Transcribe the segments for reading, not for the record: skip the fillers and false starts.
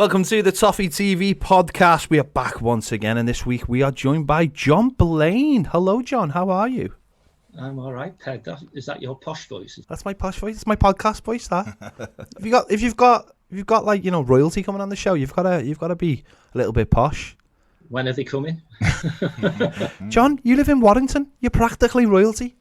Welcome to the Toffee TV podcast. We are back once again, and this week we are joined by John Blain. Hello, John. How are you? I'm all right, Ped. Is that your posh voice? That's my posh voice. It's my podcast voice. That. if you've got like royalty coming on the show, you've got to be a little bit posh. When are they coming? John, you live in Warrington. You're practically royalty.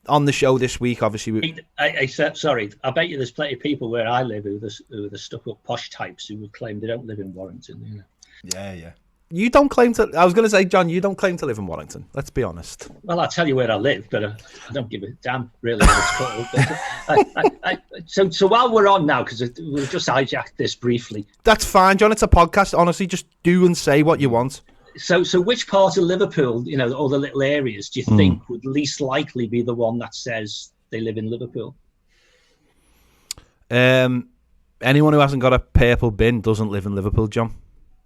On the show this week, obviously. I said, sorry. I bet you there's plenty of people where I live who are the stuck-up posh types who would claim they don't live in Warrington. Yeah. You don't claim to. I was going to say, John, you don't claim to live in Warrington. Let's be honest. Well, I'll tell you where I live, but I don't give a damn really what it's called. So while we're on now, because we've just hijacked this briefly. That's fine, John. It's a podcast. Honestly, just do and say what you want. So which part of Liverpool, all the little areas, do you think would least likely be the one that says they live in Liverpool? Anyone who hasn't got a purple bin doesn't live in Liverpool, John.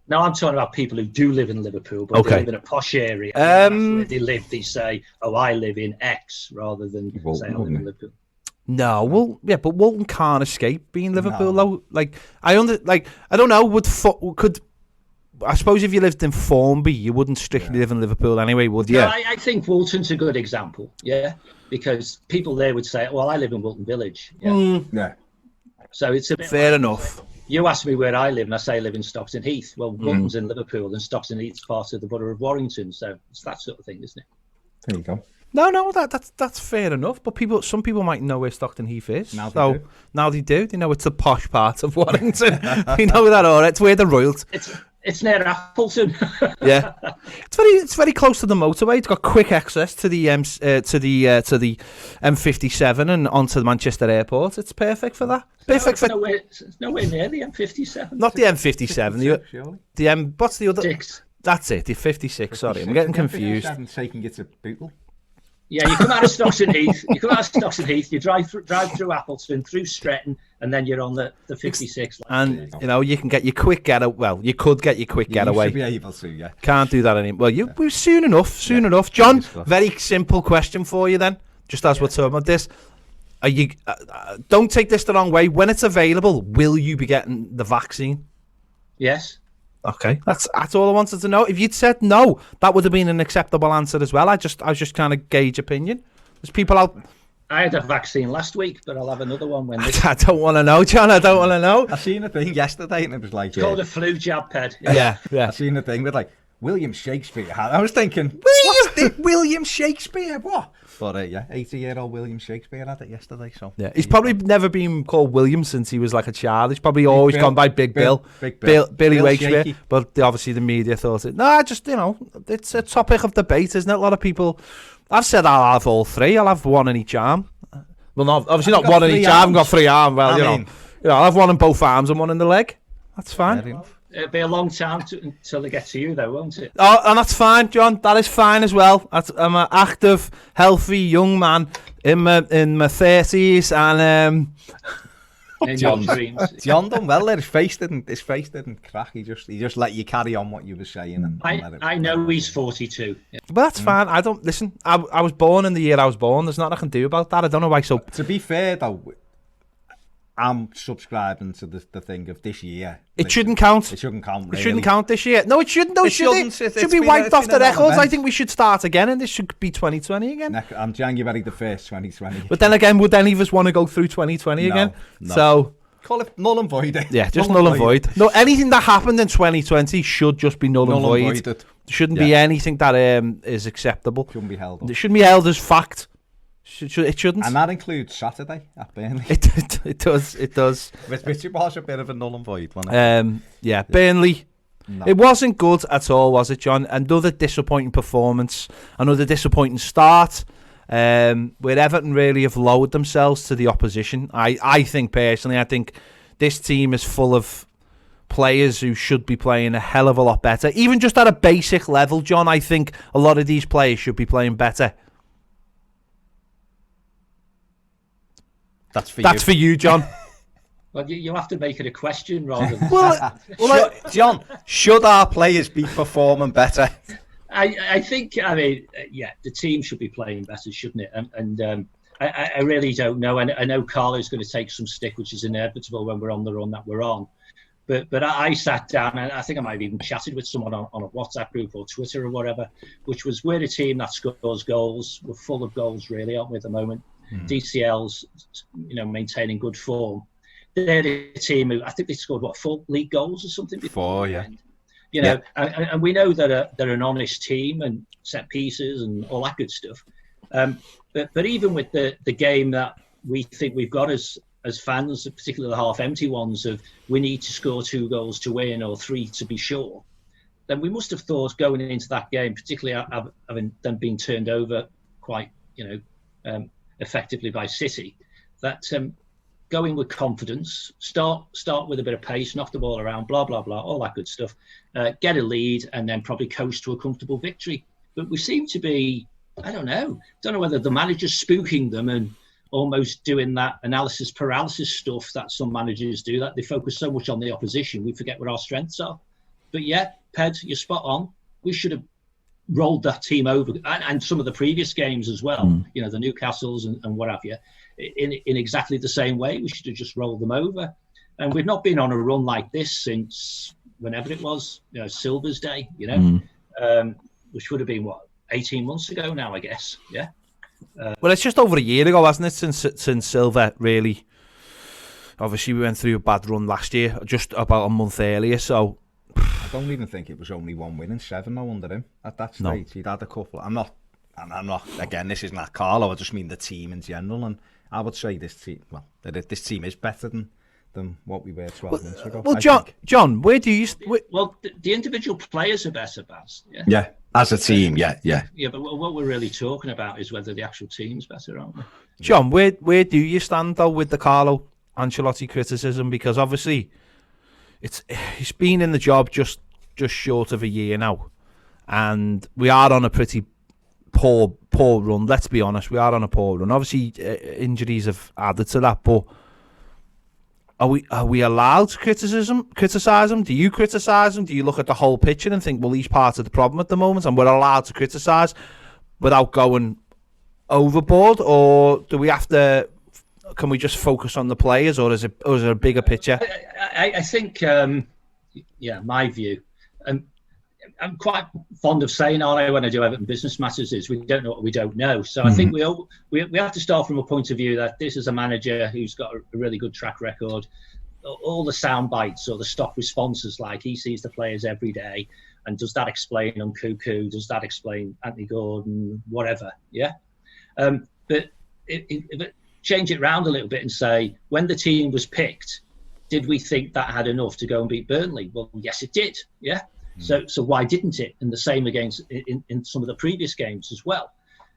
No, I'm talking about people who do live in Liverpool, but they live in a posh area. Where they live, they say, "Oh, I live in X," rather than say, "I live in Liverpool." No, well, yeah, but Walton can't escape being Liverpool, though. Like, I don't know. I suppose if you lived in Formby, you wouldn't strictly live in Liverpool anyway, would you? No, I think Walton's a good example, because people there would say, well, I live in Walton Village. Yeah. So it's a bit fair enough. You ask me where I live, and I say I live in Stockton Heath. Well, Walton's in Liverpool, and Stockton Heath's part of the borough of Warrington, so it's that sort of thing, isn't it? There you go. No, that's fair enough. But some people might know where Stockton Heath is. Now they do. They know it's the posh part of Warrington. They know that, all right. It's where the royalty. It's near Appleton. Yeah, it's very close to the motorway. It's got quick access to the M57 and onto the Manchester Airport. It's perfect for that. Perfect for nowhere near the M57. Not the M57. The M. What's the other? 6. That's it. The 56. Sorry, I'm getting confused. Taking it to Bootle. Yeah, you come out of Stockton Heath. You drive through Appleton, through Stretton, and then you're on the 56. And you can get your quick getaway. Well, you could get your quick getaway. You should be able to, yeah. Can't do that anymore. Well, we're soon enough. John, very simple question for you then. Just as we're talking about this, are you? Don't take this the wrong way. When it's available, will you be getting the vaccine? Yes. Okay, that's all I wanted to know. If you'd said no, that would have been an acceptable answer as well. I was just kind of gauge opinion. There's people out. I had a vaccine last week, but I'll have another one when. I don't want to know, John. I don't want to know. I seen a thing yesterday, and it was like it's called a flu jab, Ped. Yeah. I seen a thing with like William Shakespeare. I was thinking, William Shakespeare? What? But 80-year-old William Shakespeare had it yesterday. So yeah, he's probably never been called William since he was like a child. He's probably always gone by Big Bill. Billy Shakespeare. Shaky. But obviously the media thought it. No, just it's a topic of debate, isn't it? A lot of people. I've said I'll have all three. I'll have one in each arm. Well, no, obviously not one in each arm. I've got 3 arms. Well, I'll have one in both arms and one in the leg. That's fine. It'll be a long time until they get to you, though, won't it? Oh, and that's fine, John. That is fine as well. I'm an active, healthy young man in my 30s, and John done well there. His face didn't crack. He just let you carry on what you were saying. I know he's 42. Yeah. But that's fine. I don't listen. I was born in the year I was born. There's nothing I can do about that. I don't know why. So to be fair, though, I'm subscribing to the thing of this year. It shouldn't count. It shouldn't count. Really. It shouldn't count this year. No, it shouldn't. No, it shouldn't. It should be wiped off the records. I think we should start again, and this should be 2020 again. I'm January the 1st, 2020. But then again, would any of us want to go through 2020 again? No. So call it null and void. Yeah, just null and void. No, anything that happened in 2020 should just be null and void. There shouldn't be anything that is acceptable. Shouldn't be held up. It shouldn't be held as fact. It shouldn't. And that includes Saturday at Burnley. It does. Which was a bit of a null and void, wasn't it? Yeah, Burnley. No. It wasn't good at all, was it, John? Another disappointing performance. Another disappointing start. Where Everton really have lowered themselves to the opposition. I think personally, this team is full of players who should be playing a hell of a lot better. Even just at a basic level, John, I think a lot of these players should be playing better. That's for you, John. Well, you have to make it a question rather than... John, should our players be performing better? I think, the team should be playing better, shouldn't it? And I really don't know. I know Carlo's going to take some stick, which is inevitable when we're on the run that we're on. But I sat down, and I think I might have even chatted with someone on a WhatsApp group or Twitter or whatever, which was, we're a team that scores goals. We're full of goals, really, aren't we, at the moment? DCL's, maintaining good form. They're the team who, I think they scored, 4 league goals or something before? 4, yeah. And we know that they're an honest team and set pieces and all that good stuff. But even with the game that we think we've got as fans, particularly the half-empty ones, of we need to score 2 goals to win or 3 to be sure, then we must have thought going into that game, particularly having them been turned over quite, effectively by City, that going with confidence, start with a bit of pace, knock the ball around, blah, blah, blah, all that good stuff, get a lead, and then probably coast to a comfortable victory. But we seem to be, I don't know whether the manager's spooking them and almost doing that analysis paralysis stuff that some managers do, that they focus so much on the opposition, we forget what our strengths are. But yeah, Ped, you're spot on. We should have rolled that team over, and some of the previous games as well, the Newcastles and what have you, in exactly the same way. We should have just rolled them over. And we've not been on a run like this since whenever it was, Silver's Day, which would have been, 18 months ago now, I guess, yeah? Well, it's just over a year ago, hasn't it, since Silver really... Obviously, we went through a bad run last year, just about a month earlier, so... I don't even think it was only 1 win and 7 though under him at that stage. No. He'd had a couple. I'm not. Again, this is not Carlo. I just mean the team in general, and I would say this team. Well, this team is better than what we were 12 months ago. Well, John, where do you? Well, the individual players are better, Baz. Yeah. Yeah, as a team, yeah. Yeah, but what we're really talking about is whether the actual team's better, aren't we? John, where do you stand though with the Carlo Ancelotti criticism? Because obviously, he's been in the job just short of a year now, and we are on a pretty poor run. Let's be honest, we are on a poor run. Obviously, injuries have added to that, but are we allowed to criticize him? Do you criticize him? Do you look at the whole picture and think, well, he's part of the problem at the moment, and we're allowed to criticize without going overboard, or do we have to? Can we just focus on the players, or is it a bigger picture? I think, my view. I'm quite fond of saying, when I do Everton Business Matters, is we don't know what we don't know. So I think we have to start from a point of view that this is a manager who's got a really good track record. All the sound bites or the stock responses, like he sees the players every day, and does that explain Nkunku? Does that explain Anthony Gordon? Whatever, yeah. But if change it round a little bit and say, when the team was picked, did we think that had enough to go and beat Burnley? Well, yes, it did. Yeah. So why didn't it? And the same against in some of the previous games as well.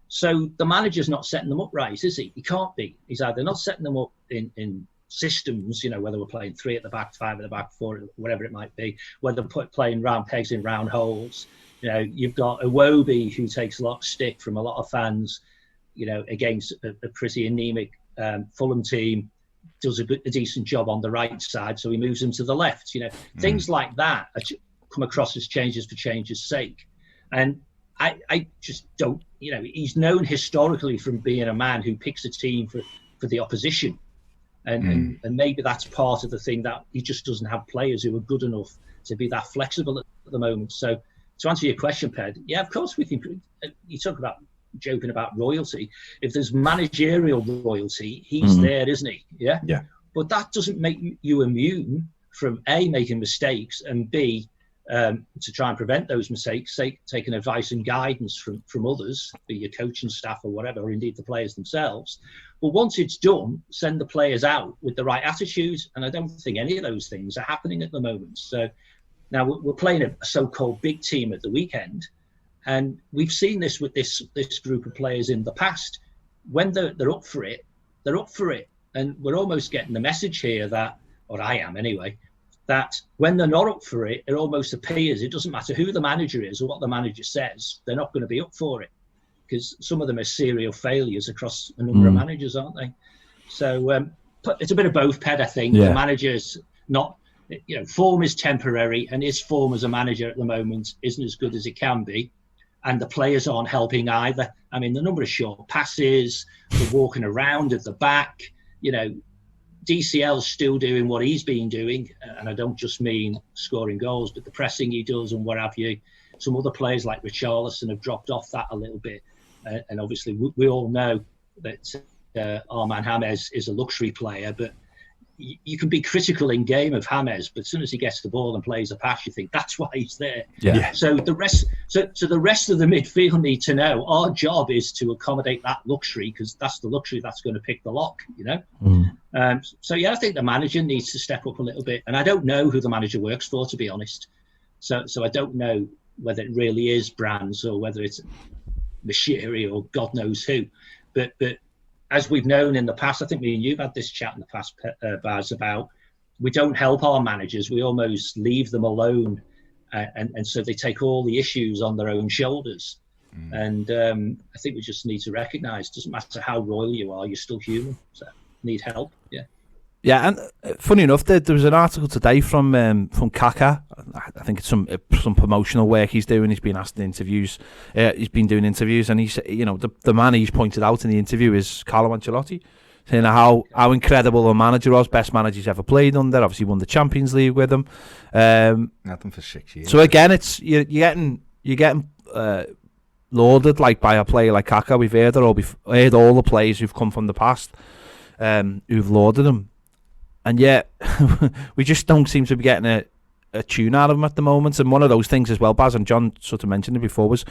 So the manager's not setting them up right, is he? He can't be. He's either not setting them up in systems, whether we're playing 3 at the back, 5 at the back, 4, whatever it might be, whether playing round pegs in round holes. You've got Iwobi, who takes a lot of stick from a lot of fans, against a pretty anemic Fulham team. Does a decent job on the right side, so he moves them to the left. Things like that come across as changes for change's sake. And I just don't, he's known historically from being a man who picks a team for the opposition. And maybe that's part of the thing, that he just doesn't have players who are good enough to be that flexible at the moment. So to answer your question, Ped, yeah, of course we think, you talk about joking about royalty. If there's managerial royalty, he's there, isn't he? Yeah. Yeah. But that doesn't make you immune from A, making mistakes, and B, to try and prevent those mistakes, taking advice and guidance from others, be your coaching staff or whatever, or indeed the players themselves. But once it's done, send the players out with the right attitude. And I don't think any of those things are happening at the moment. So now we're playing a so-called big team at the weekend. And we've seen this with this group of players in the past. When they're up for it, they're up for it. And we're almost getting the message here that, or I am anyway, that when they're not up for it, it almost appears it doesn't matter who the manager is or what the manager says, they're not going to be up for it. Because some of them are serial failures across a number of managers, aren't they? So it's a bit of both, Ped, I think. Yeah. The manager's not, form is temporary, and his form as a manager at the moment isn't as good as it can be. and the players aren't helping either. I mean, the number of short passes, the walking around at the back, DCL's still doing what he's been doing, and I don't just mean scoring goals, but the pressing he does and what have you. Some other players like Richarlison have dropped off that a little bit, and obviously we all know that our man James is a luxury player, but you can be critical in game of James, but as soon as he gets the ball and plays a pass, you think that's why he's there. Yeah. So the rest of the midfield need to know our job is to accommodate that luxury, because that's the luxury that's going to pick the lock. So I think the manager needs to step up a little bit, and I don't know who the manager works for, to be honest. So I don't know whether it really is Brands or whether it's Mashiri or God knows who, but as we've known in the past, I think me and you've had this chat in the past, Baz, about we don't help our managers. We almost leave them alone. And so they take all the issues on their own shoulders. And I think we just need to recognise, it doesn't matter how royal you are, you're still human. So need help, yeah. Yeah, and funny enough, there was an article today from Kaka. I think it's some promotional work he's doing. He's been asked in interviews. He's been doing interviews, and he's the man he's pointed out in the interview is Carlo Ancelotti, saying how incredible a manager was, best manager he's ever played under. Obviously, won the Champions League with him. Had them for 6 years. So again, it's you're getting lauded like by a player like Kaka. We've heard all the players who've come from the past who've lauded him. And yet, we just don't seem to be getting a tune out of him at the moment. And one of those things as well, Baz, and John sort of mentioned it before, was,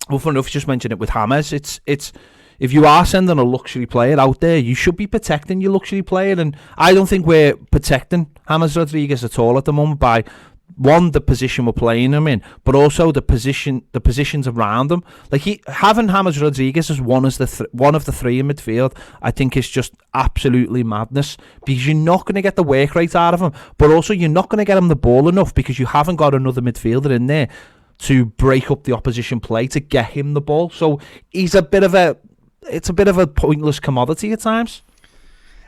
well, fun enough, you just mentioned it with James. It's if you are sending a luxury player out there, you should be protecting your luxury player. And I don't think we're protecting James Rodriguez at all at the moment by, one, the position we're playing him in, but also the positions around him. Like having James Rodriguez as one of the three in midfield, I think is just absolutely madness, because you're not going to get the work rate out of him, but also you're not going to get him the ball enough because you haven't got another midfielder in there to break up the opposition play to get him the ball. So he's a bit of a pointless commodity at times.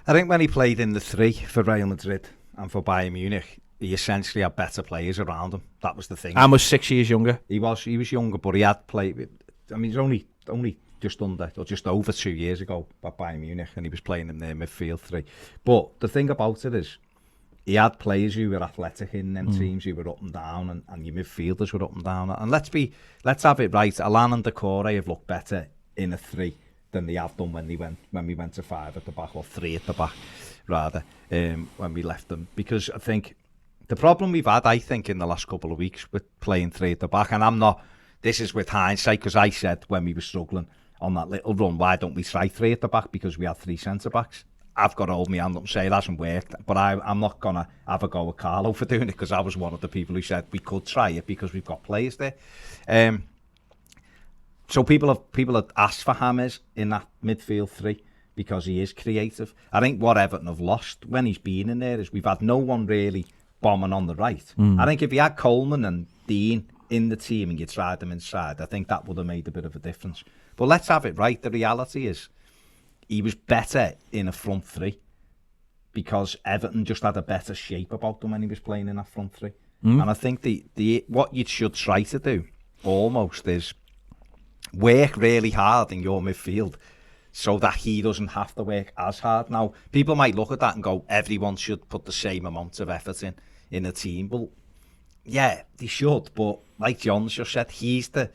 I think when he played in the three for Real Madrid and for Bayern Munich, he essentially had better players around him. That was the thing. And was 6 years younger. He was younger, but he had played with, I mean, he's only just under or just over 2 years ago at Bayern Munich, and he was playing in their midfield three. But the thing about it is, he had players who were athletic in them teams, who were up and down, and your midfielders were up and down. And let's have it right. Alan and Decore have looked better in a three than they have done when we went to five at the back, or three at the back, rather, when we left them. Because I think the problem we've had, I think, in the last couple of weeks with playing three at the back, and this is with hindsight, because I said when we were struggling on that little run, why don't we try three at the back, because we had three centre-backs. I've got to hold my hand up and say it hasn't worked, but I'm not going to have a go at Carlo for doing it, because I was one of the people who said we could try it because we've got players there. So people have asked for James in that midfield three because he is creative. I think what Everton have lost when he's been in there is we've had no one really bombing on the right. I think if you had Coleman and Dean in the team and you tried them inside, I think that would have made a bit of a difference. But let's have it right. The reality is he was better in a front three because Everton just had a better shape about them when he was playing in that front three. And I think the what you should try to do almost is work really hard in your midfield so that he doesn't have to work as hard. Now, people might look at that and go, everyone should put the same amount of effort in a team. Well, yeah, they should, but like John's just said, he's the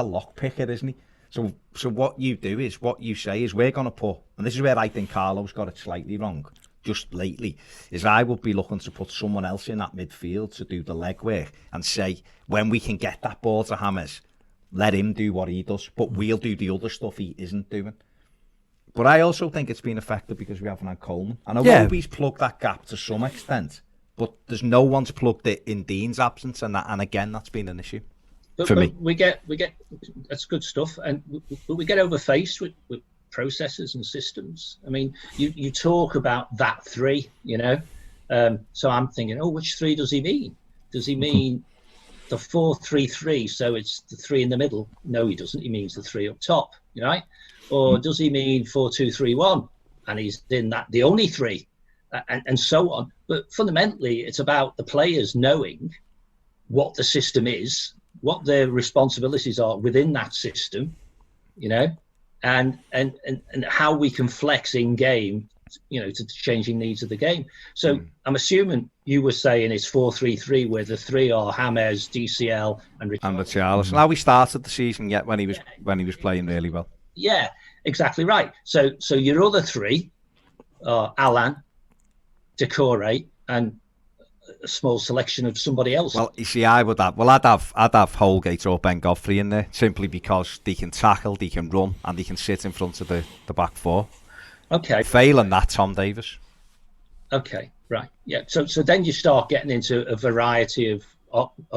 lock picker, isn't he? So what you do is, what you say is, we're going to put, and this is where I think Carlo's got it slightly wrong, just lately, is I would be looking to put someone else in that midfield to do the legwork and say, when we can get that ball to James, let him do what he does, but we'll do the other stuff he isn't doing. But I also think it's been affected because we haven't had Coleman. And I hope he's plugged that gap to some extent, but there's no one's plugged it in Dean's absence, and again, that's been an issue for me. We get that's good stuff, but we get overfaced with processes and systems. I mean, you talk about that three, so I'm thinking, which three does he mean? Does he mean the 4-3-3, so it's the three in the middle? No, he doesn't. He means the three up top, right? Or does he mean 4-2-3-1, and he's in that the only three, and so on? But fundamentally, it's about the players knowing what the system is, what their responsibilities are within that system, you know, and how we can flex in game, you know, to the changing needs of the game. So I'm assuming you were saying it's 4-3-3, where the three are James, DCL, and Richarlison. Now we started the season yet when he was playing really well. Yeah, exactly right. So your other three are Alan, Decore, and a small selection of somebody else. Well, you see, I'd have Holgate or Ben Godfrey in there, simply because they can tackle, they can run, and they can sit in front of the back four. Okay. Failing that, Tom Davies. Okay, right. Yeah. So then you start getting into a variety of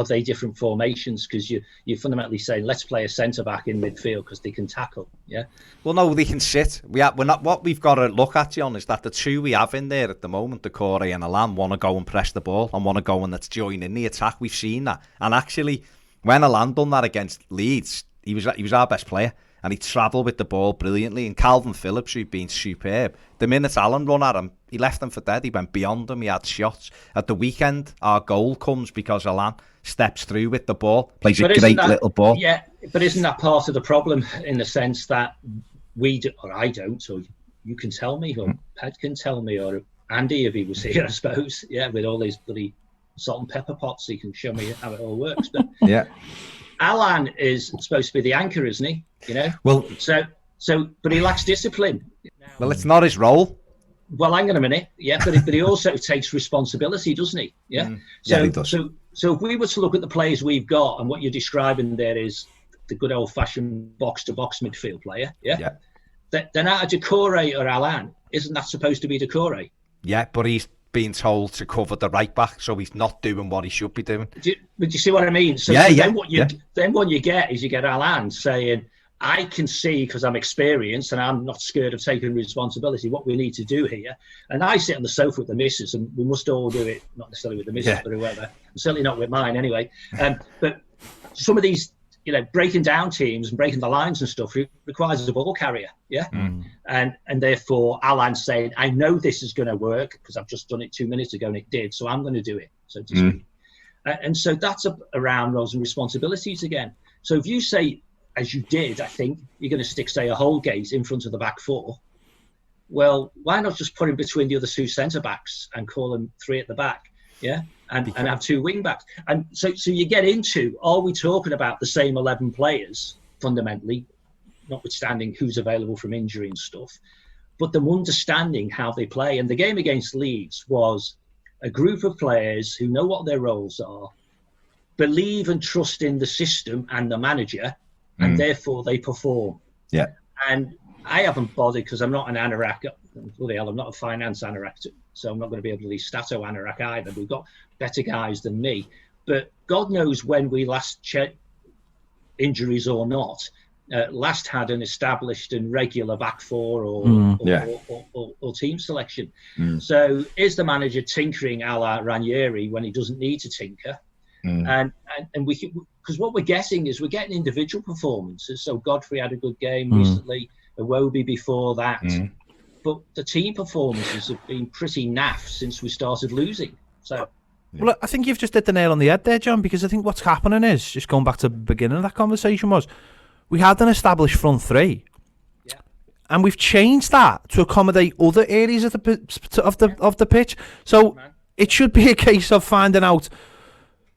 they different formations, because you're fundamentally saying, let's play a centre back in midfield because they can tackle. Yeah. Well, no, they can sit. We're not. What we've got to look at, John, is that the two we have in there at the moment, Decore and Alan, want to go and press the ball and want to go and let's join in the attack. We've seen that, and actually, when Alan done that against Leeds, he was our best player. And he travelled with the ball brilliantly. And Calvin Phillips, who'd been superb, the minute Alan run at him, he left him for dead. He went beyond him. He had shots. At the weekend, our goal comes because Alan steps through with the ball, plays a great little ball. Yeah, but isn't that part of the problem, in the sense that we do, or I don't, or you can tell me, or Ped can tell me, or Andy, if he was here, I suppose, yeah, with all these bloody salt and pepper pots, he can show me how it all works. But yeah. Alan is supposed to be the anchor, isn't he? You know. Well, but he lacks discipline. Well, it's not his role. Well, hang on a minute. Yeah, but he also takes responsibility, doesn't he? Yeah. Yeah, he does. So if we were to look at the players we've got, and what you're describing there is the good old-fashioned box-to-box midfield player. Yeah. Yeah. Then out of Decore or Alan, isn't that supposed to be Decore? Yeah, but he's being told to cover the right back, so he's not doing what he should be doing. But do you see what I mean? Then what you get is Alan saying, I can see, because I'm experienced and I'm not scared of taking responsibility, what we need to do here. And I sit on the sofa with the missus, and we must all do it, not necessarily with the missus, but whoever. Certainly not with mine anyway. But some of these, you know, breaking down teams and breaking the lines and stuff requires a ball carrier, yeah? And therefore, Alan's saying, I know this is going to work because I've just done it 2 minutes ago and it did, so I'm going to do it, so to speak. And so that's around roles and responsibilities again. So if you say, as you did, I think, you're going to stick, say, a Holgate in front of the back four, well, why not just put him between the other two centre-backs and call him three at the back, yeah? And have two wing-backs. And so you get into, are we talking about the same 11 players, fundamentally, notwithstanding who's available from injury and stuff, but them understanding how they play? And the game against Leeds was a group of players who know what their roles are, believe and trust in the system and the manager, and therefore they perform. Yeah. And I haven't bothered, because I'm not an anorak. Bloody hell, I'm not a finance anorak, so I'm not going to be able to be stato anorak either. We've got better guys than me. But God knows when we last checked, injuries or not, last had an established and regular back four or team selection. So is the manager tinkering a la Ranieri when he doesn't need to tinker? And we, because what we're getting is we're getting individual performances. So Godfrey had a good game recently, Iwobi before that, but the team performances have been pretty naff since we started losing. So, well, I think you've just hit the nail on the head there, John, because I think what's happening is, just going back to the beginning of that conversation, was we had an established front three, and we've changed that to accommodate other areas of the pitch. So it should be a case of finding out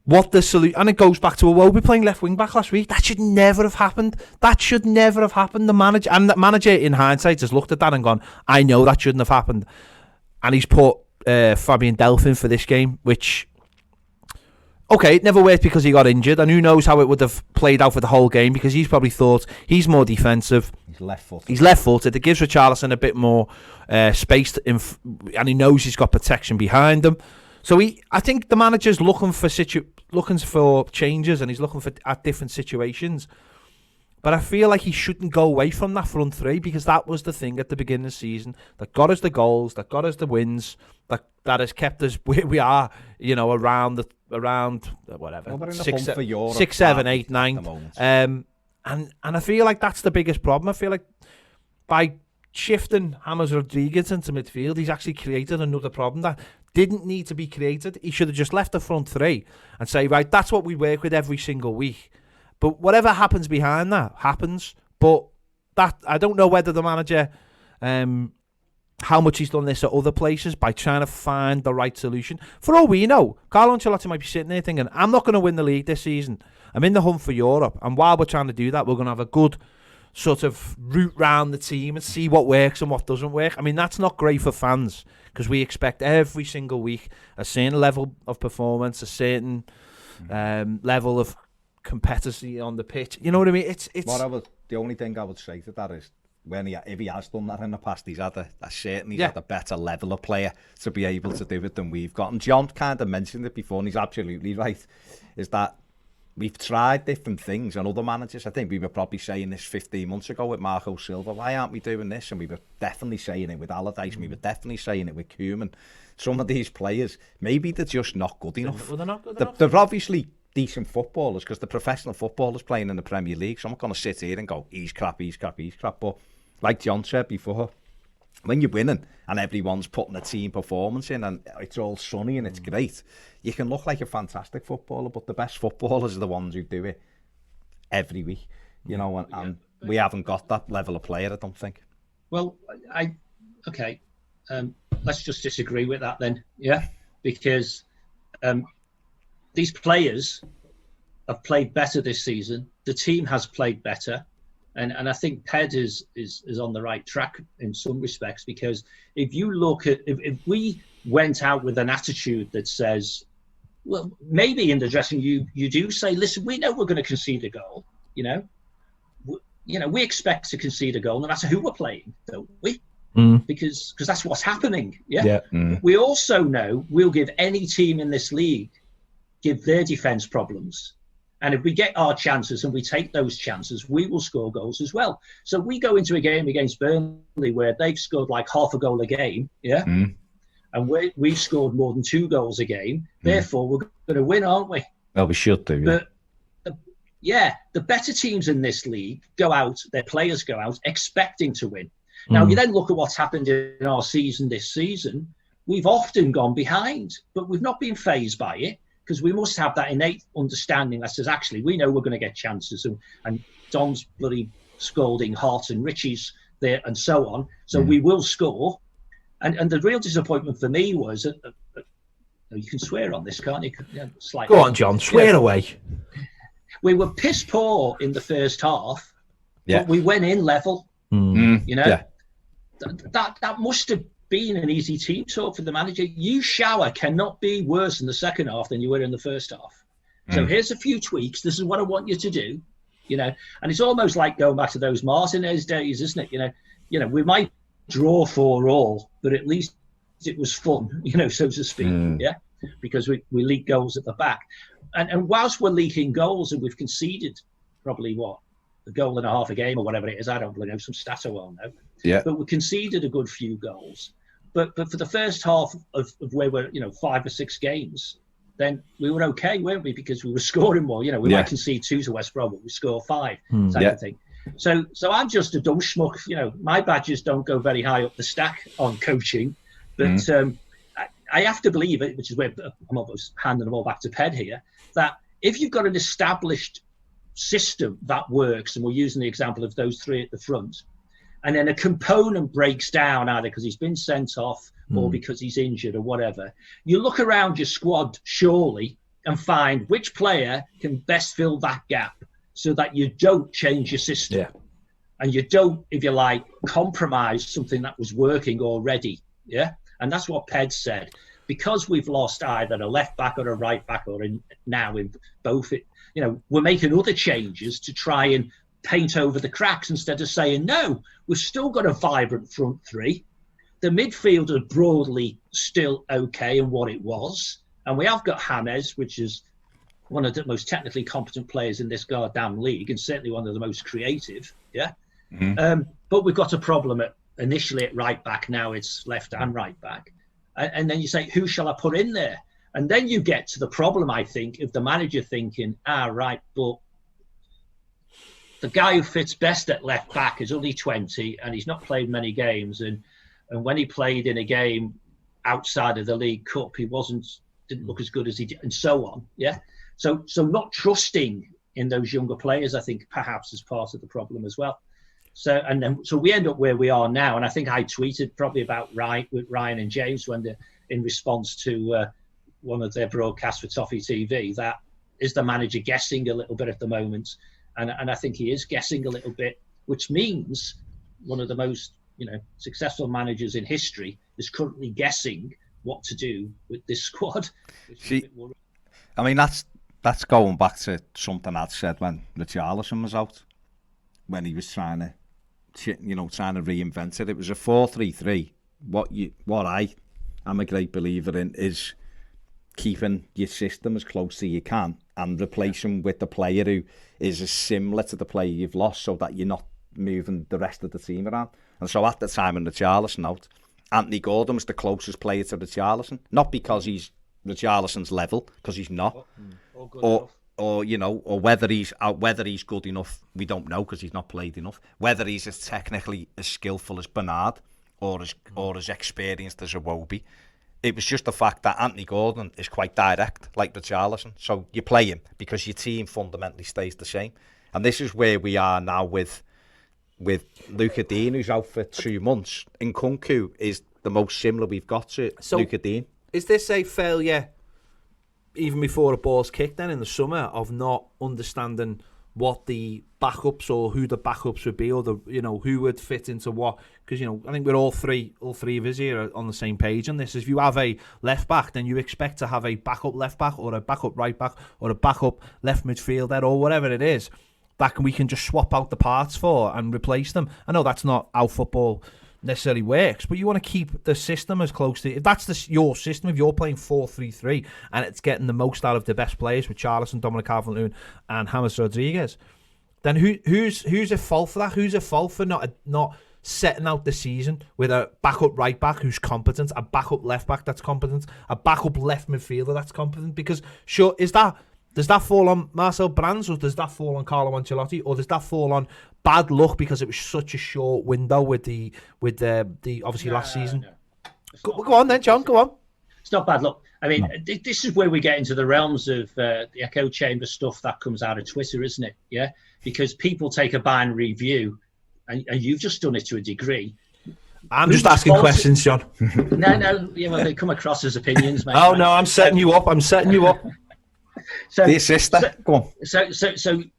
what the solution, and it goes back to Iwobi playing left wing back last week. That should never have happened. The manager in hindsight has looked at that and gone, I know that shouldn't have happened, and he's put Fabian Delphin for this game, which, okay, it never worked because he got injured, and who knows how it would have played out for the whole game, because he's probably thought he's more defensive. He's left-footed. It gives Richarlison a bit more space, and he knows he's got protection behind him. So I think the manager's looking for changes, and he's looking at different situations. But I feel like he shouldn't go away from that front three, because that was the thing at the beginning of the season that got us the goals, that got us the wins, that has kept us where we are, you know, around whatever, well, 6, 7, 8, 9. And I feel like that's the biggest problem. I feel like by shifting James Rodriguez into midfield, he's actually created another problem that didn't need to be created. He should have just left the front three and say, right, that's what we work with every single week. But whatever happens behind that happens. But that I don't know whether the manager, how much he's done this at other places by trying to find the right solution. For all we know, Carlo Ancelotti might be sitting there thinking, I'm not going to win the league this season. I'm in the hunt for Europe. And while we're trying to do that, we're going to have a good sort of route round the team and see what works and what doesn't work. I mean, that's not great for fans because we expect every single week a certain level of performance, a certain level of competency on the pitch. You know what I mean? It's the only thing I would say to that is if he has done that in the past, he's had a better level of player to be able to do it than we've got. And John kind of mentioned it before, and he's absolutely right, is that we've tried different things on other managers. I think we were probably saying this 15 months ago with Marco Silva. Why aren't we doing this? And we were definitely saying it with Allardyce, and we were definitely saying it with Koeman. Some of these players, maybe they're just not good enough. Well, they're not good enough. They're obviously decent footballers because the professional footballers playing in the Premier League. So I'm not going to sit here and go, he's crap. But like John said before, when you're winning and everyone's putting a team performance in and it's all sunny and it's great, you can look like a fantastic footballer, but the best footballers are the ones who do it every week, you know, and we haven't got that level of player, I don't think. Well, let's just disagree with that then, yeah? Because these players have played better this season. The team has played better. And I think Ped is on the right track in some respects, because if you look at, if we went out with an attitude that says, well, maybe in the dressing you do say, listen, we know we're going to concede a goal, you know, we expect to concede a goal no matter who we're playing, don't we? Because that's what's happening. Yeah. We also know we'll give any team in this league give their defence problems. And if we get our chances and we take those chances, we will score goals as well. So we go into a game against Burnley where they've scored like half a goal a game, and we've scored more than 2 goals a game. Therefore, we're going to win, aren't we? Well, we should do, yeah. But the better teams in this league go out, their players go out expecting to win. Now, you then look at what's happened in our season this season. We've often gone behind, but we've not been fazed by it. Because we must have that innate understanding that says, actually, we know we're going to get chances, and Don's bloody scolding Hart and Richie's there and so on. So we will score. And the real disappointment for me was, you can swear on this, can't you? Yeah, slightly. Go on, John, swear away. We were piss poor in the first half, but we went in level. You know, that must have been an easy team talk for the manager. You shower cannot be worse in the second half than you were in the first half. So here's a few tweaks. This is what I want you to do, you know. And it's almost like going back to those Martinez days, isn't it? You know, we might draw 4-4, but at least it was fun, you know, so to speak. Yeah, because we leak goals at the back, and whilst we're leaking goals and we've conceded probably a goal and a half a game or whatever it is, I don't really know, some stat I well know. Yeah, but we conceded a good few goals. But for the first half of where we're, 5 or 6 games, then we were okay, weren't we? Because we were scoring more. You know, we might concede 2 to West Brom, but we score 5, type of thing. So I'm just a dumb schmuck. You know, my badges don't go very high up the stack on coaching, but I have to believe it, which is where I'm almost handing them all back to Ped here, that if you've got an established system that works, and we're using the example of those 3 at the front, and then a component breaks down either because he's been sent off or because he's injured or whatever, you look around your squad surely and find which player can best fill that gap so that you don't change your system and you don't, if you like, compromise something that was working already. Yeah. And that's what Ped said. Because we've lost either a left back or a right back, or now in both, we're making other changes to try and paint over the cracks instead of saying, no, we've still got a vibrant front 3. The midfield is broadly still okay and what it was. And we have got James, which is one of the most technically competent players in this goddamn league, and certainly one of the most creative. Yeah. But we've got a problem initially at right back. Now it's left and right back. And then you say, who shall I put in there? And then you get to the problem, I think, of the manager thinking, right, but the guy who fits best at left back is only 20 and he's not played many games. And when he played in a game outside of the League Cup, he didn't look as good as he did, and so on. Yeah. So not trusting in those younger players, I think perhaps is part of the problem as well. So we end up where we are now. And I think I tweeted probably about with Ryan and James in response to one of their broadcasts for Toffee TV, that is the manager guessing a little bit at the moment. And I think he is guessing a little bit, which means one of the most successful managers in history is currently guessing what to do with this squad. I mean, that's going back to something I'd said when Richarlison was out, when he was trying to reinvent it. It was a 4-3-3. What I am a great believer in is keeping your system as close to you can and replacing with the player who is as similar to the player you've lost, so that you're not moving the rest of the team around. And so at the time when Richarlison out, Anthony Gordon was the closest player to Richarlison, not because he's Richarlison's level, because he's not, or whether he's good enough, we don't know because he's not played enough. Whether he's as technically as skillful as Bernard or as experienced as Iwobi. It was just the fact that Anthony Gordon is quite direct, like Richarlison. So you play him because your team fundamentally stays the same. And this is where we are now with Luca Dean, who's out for 2 months. Nkunku is the most similar we've got to Luca Dean. Is this a failure, even before a ball's kicked then in the summer, of not understanding what the backups or who the backups would be, or who would fit into what? Because I think we're all three of us here are on the same page on this. If you have a left back, then you expect to have a backup left back or a backup right back or a backup left midfielder or whatever it is that we can just swap out the parts for and replace them. I know that's not how football necessarily works, but you want to keep the system as close to, if that's your system, if you're playing 4-3-3 and it's getting the most out of the best players with Charlison, Dominic Calvert-Lewin and James Rodriguez, then who's at fault for that? Who's at fault for not setting out the season with a backup right back who's competent, a backup left back that's competent, a backup left midfielder that's competent? Because sure, does that fall on Marcel Brands, or does that fall on Carlo Ancelotti, or does that fall on bad luck because it was such a short window with the obviously last season? No. Go on then, John. Go on. It's not bad luck. I mean, this is where we get into the realms of the echo chamber stuff that comes out of Twitter, isn't it? Yeah, because people take a binary view, and you've just done it to a degree. I'm just asking questions, John. No, they come across as opinions, mate. Oh no, I'm setting you up. So, dear sister, go on.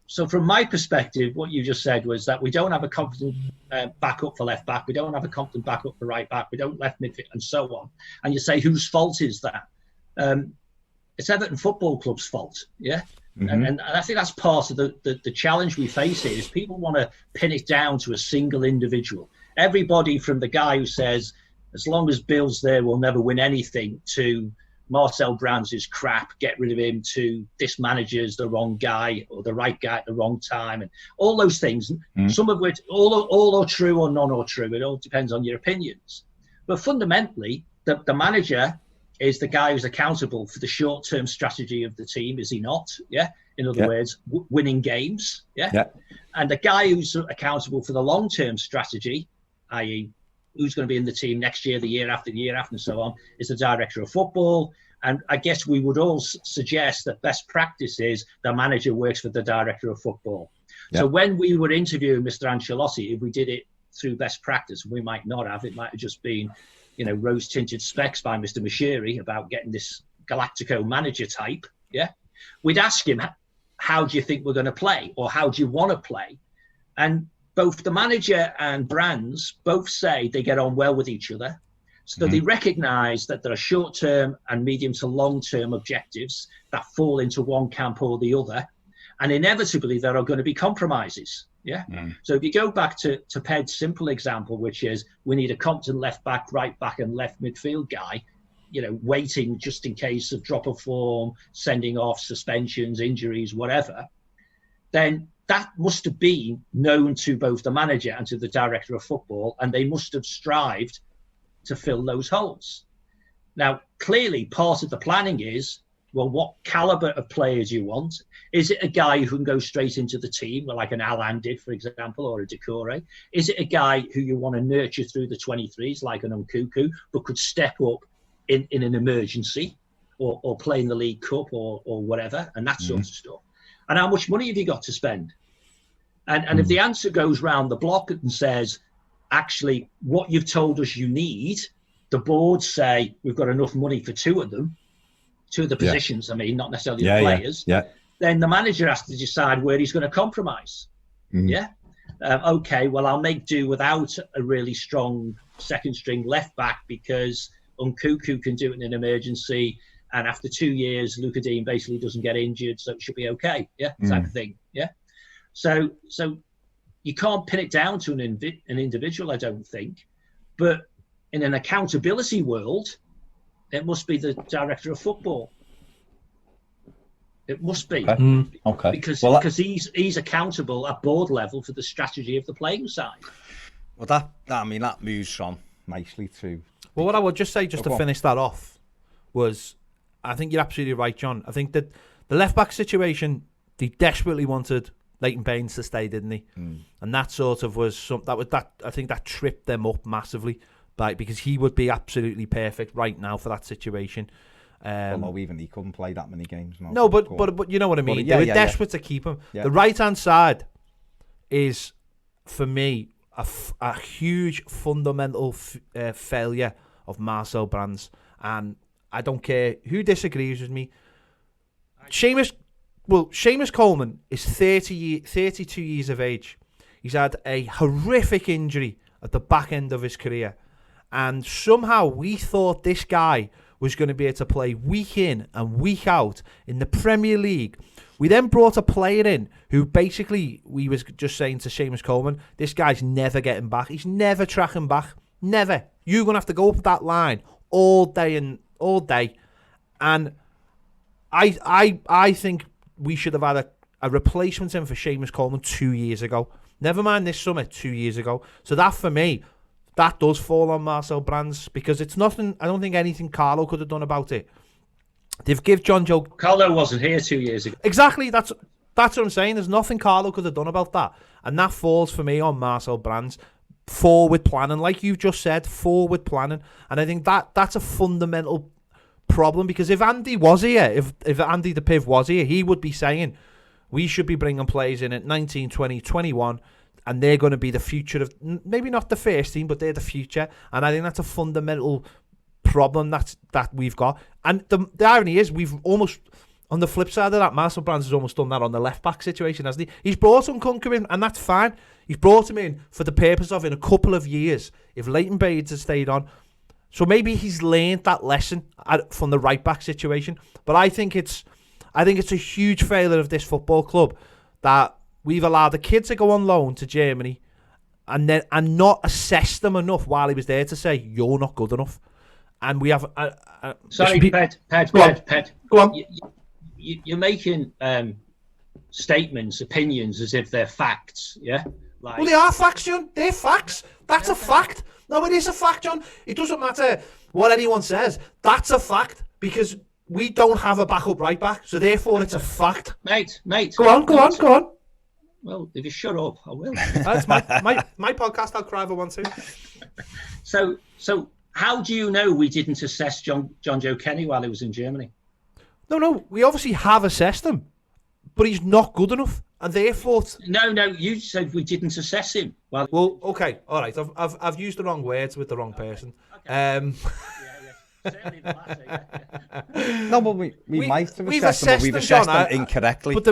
So from my perspective, what you just said was that we don't have a competent backup for left back, we don't have a competent backup for right back, we don't left midfield, and so on. And you say, whose fault is that? It's Everton Football Club's fault, yeah. Mm-hmm. And I think that's part of the challenge we face here, is people want to pin it down to a single individual. Everybody from the guy who says, as long as Bill's there, we'll never win anything, to Marcel Brands is crap, get rid of him, to this manager's the wrong guy or the right guy at the wrong time, and all those things, some of which all are true or none are true. It all depends on your opinions. But fundamentally, the manager is the guy who's accountable for the short-term strategy of the team, is he not? Yeah. In other words, winning games. Yeah. And the guy who's accountable for the long-term strategy, i.e., who's going to be in the team next year, the year after, and so on, is the director of football. And I guess we would all suggest that best practice is the manager works for the director of football. Yep. So when we were interviewing Mr. Ancelotti, if we did it through best practice, we might not have. It might have just been, rose-tinted specs by Mr. Mashiri about getting this Galactico manager type. Yeah, we'd ask him, how do you think we're going to play, or how do you want to play? And both the manager and Brands both say they get on well with each other. So they recognise that there are short-term and medium to long-term objectives that fall into one camp or the other. And inevitably, there are going to be compromises. Yeah. So if you go back to Ped's simple example, which is we need a competent left back, right back and left midfield guy, waiting just in case of drop of form, sending off, suspensions, injuries, whatever, then that must have been known to both the manager and to the director of football, and they must have strived to fill those holes. Now, clearly, part of the planning is, well, what calibre of players you want? Is it a guy who can go straight into the team, like an Alan did, for example, or a Decore? Is it a guy who you want to nurture through the 23s, like an Nkunku, but could step up in an emergency or play in the League Cup or whatever, and that sort of stuff? And how much money have you got to spend? And if the answer goes round the block and says, actually, what you've told us you need, the board say we've got enough money for two of the positions, I mean, not necessarily the players, then the manager has to decide where he's going to compromise. Okay, well, I'll make do without a really strong second string left back because Nkuku can do it in an emergency, and after 2 years, Luka Dean basically doesn't get injured, so it should be okay, type of thing, So you can't pin it down to an individual, I don't think, but in an accountability world, it must be the director of football. It must be. Okay. Because he's accountable at board level for the strategy of the playing side. Well, that moves on nicely too. Well, what I would just say, just to finish that off, was I think you're absolutely right, John. I think that the left-back situation, they desperately wanted Leighton Baines to stay, didn't they? And that sort of was I think that tripped them up massively, because he would be absolutely perfect right now for that situation. No, even he couldn't play that many games. No, but you know what I mean. They were desperate to keep him. Yeah. The right-hand side is, for me, a huge fundamental failure of Marcel Brands, and I don't care who disagrees with me. Seamus Coleman is 32 years of age. He's had a horrific injury at the back end of his career, and somehow we thought this guy was going to be able to play week in and week out in the Premier League. We then brought a player in who basically, we was just saying to Seamus Coleman, this guy's never getting back. He's never tracking back. Never. You're going to have to go up that line all day. And I think we should have had a replacement in for Seamus Coleman 2 years ago. Never mind this summer, 2 years ago. So that, for me, that does fall on Marcel Brands, because it's nothing. I don't think anything Carlo could have done about it. They've give John Joe. Carlo wasn't here 2 years ago. Exactly. That's what I'm saying. There's nothing Carlo could have done about that, and that falls for me on Marcel Brands. Forward planning, like you've just said, forward planning, and I think that's a fundamental problem, because if Andy was here, if Andy the Piv was here, he would be saying we should be bringing players in at 19, 20, 21. And they're going to be the future of, maybe not the first team, but they're the future. And I think that's a fundamental problem that we've got. And the irony is, we've almost, on the flip side of that, Marcel Brands has almost done that on the left-back situation, hasn't he? He's brought Nkunku in, and that's fine. He's brought him in for the purpose of, in a couple of years, if Leighton Baines has stayed on. So maybe he's learned that lesson from the right-back situation. But I think it's a huge failure of this football club that we've allowed the kid to go on loan to Germany and not assess them enough while he was there to say, you're not good enough. And we have... Sorry, Ped. Go on. You're making statements, opinions, as if they're facts, yeah? Well, they are facts, John. They're facts. That's a fact. No, it is a fact, John. It doesn't matter what anyone says. That's a fact, because we don't have a backup right back, so therefore it's a fact. Mate. Go on. Well, if you shut up, I will. That's my podcast. I'll cry if I want to. So how do you know we didn't assess John Joe Kenny while he was in Germany? No. We obviously have assessed him, but he's not good enough, and therefore. No. You said we didn't assess him. Well, okay, all right. I've used the wrong words with the wrong person. Okay. No, but we might have assessed them, but we've assessed them incorrectly. But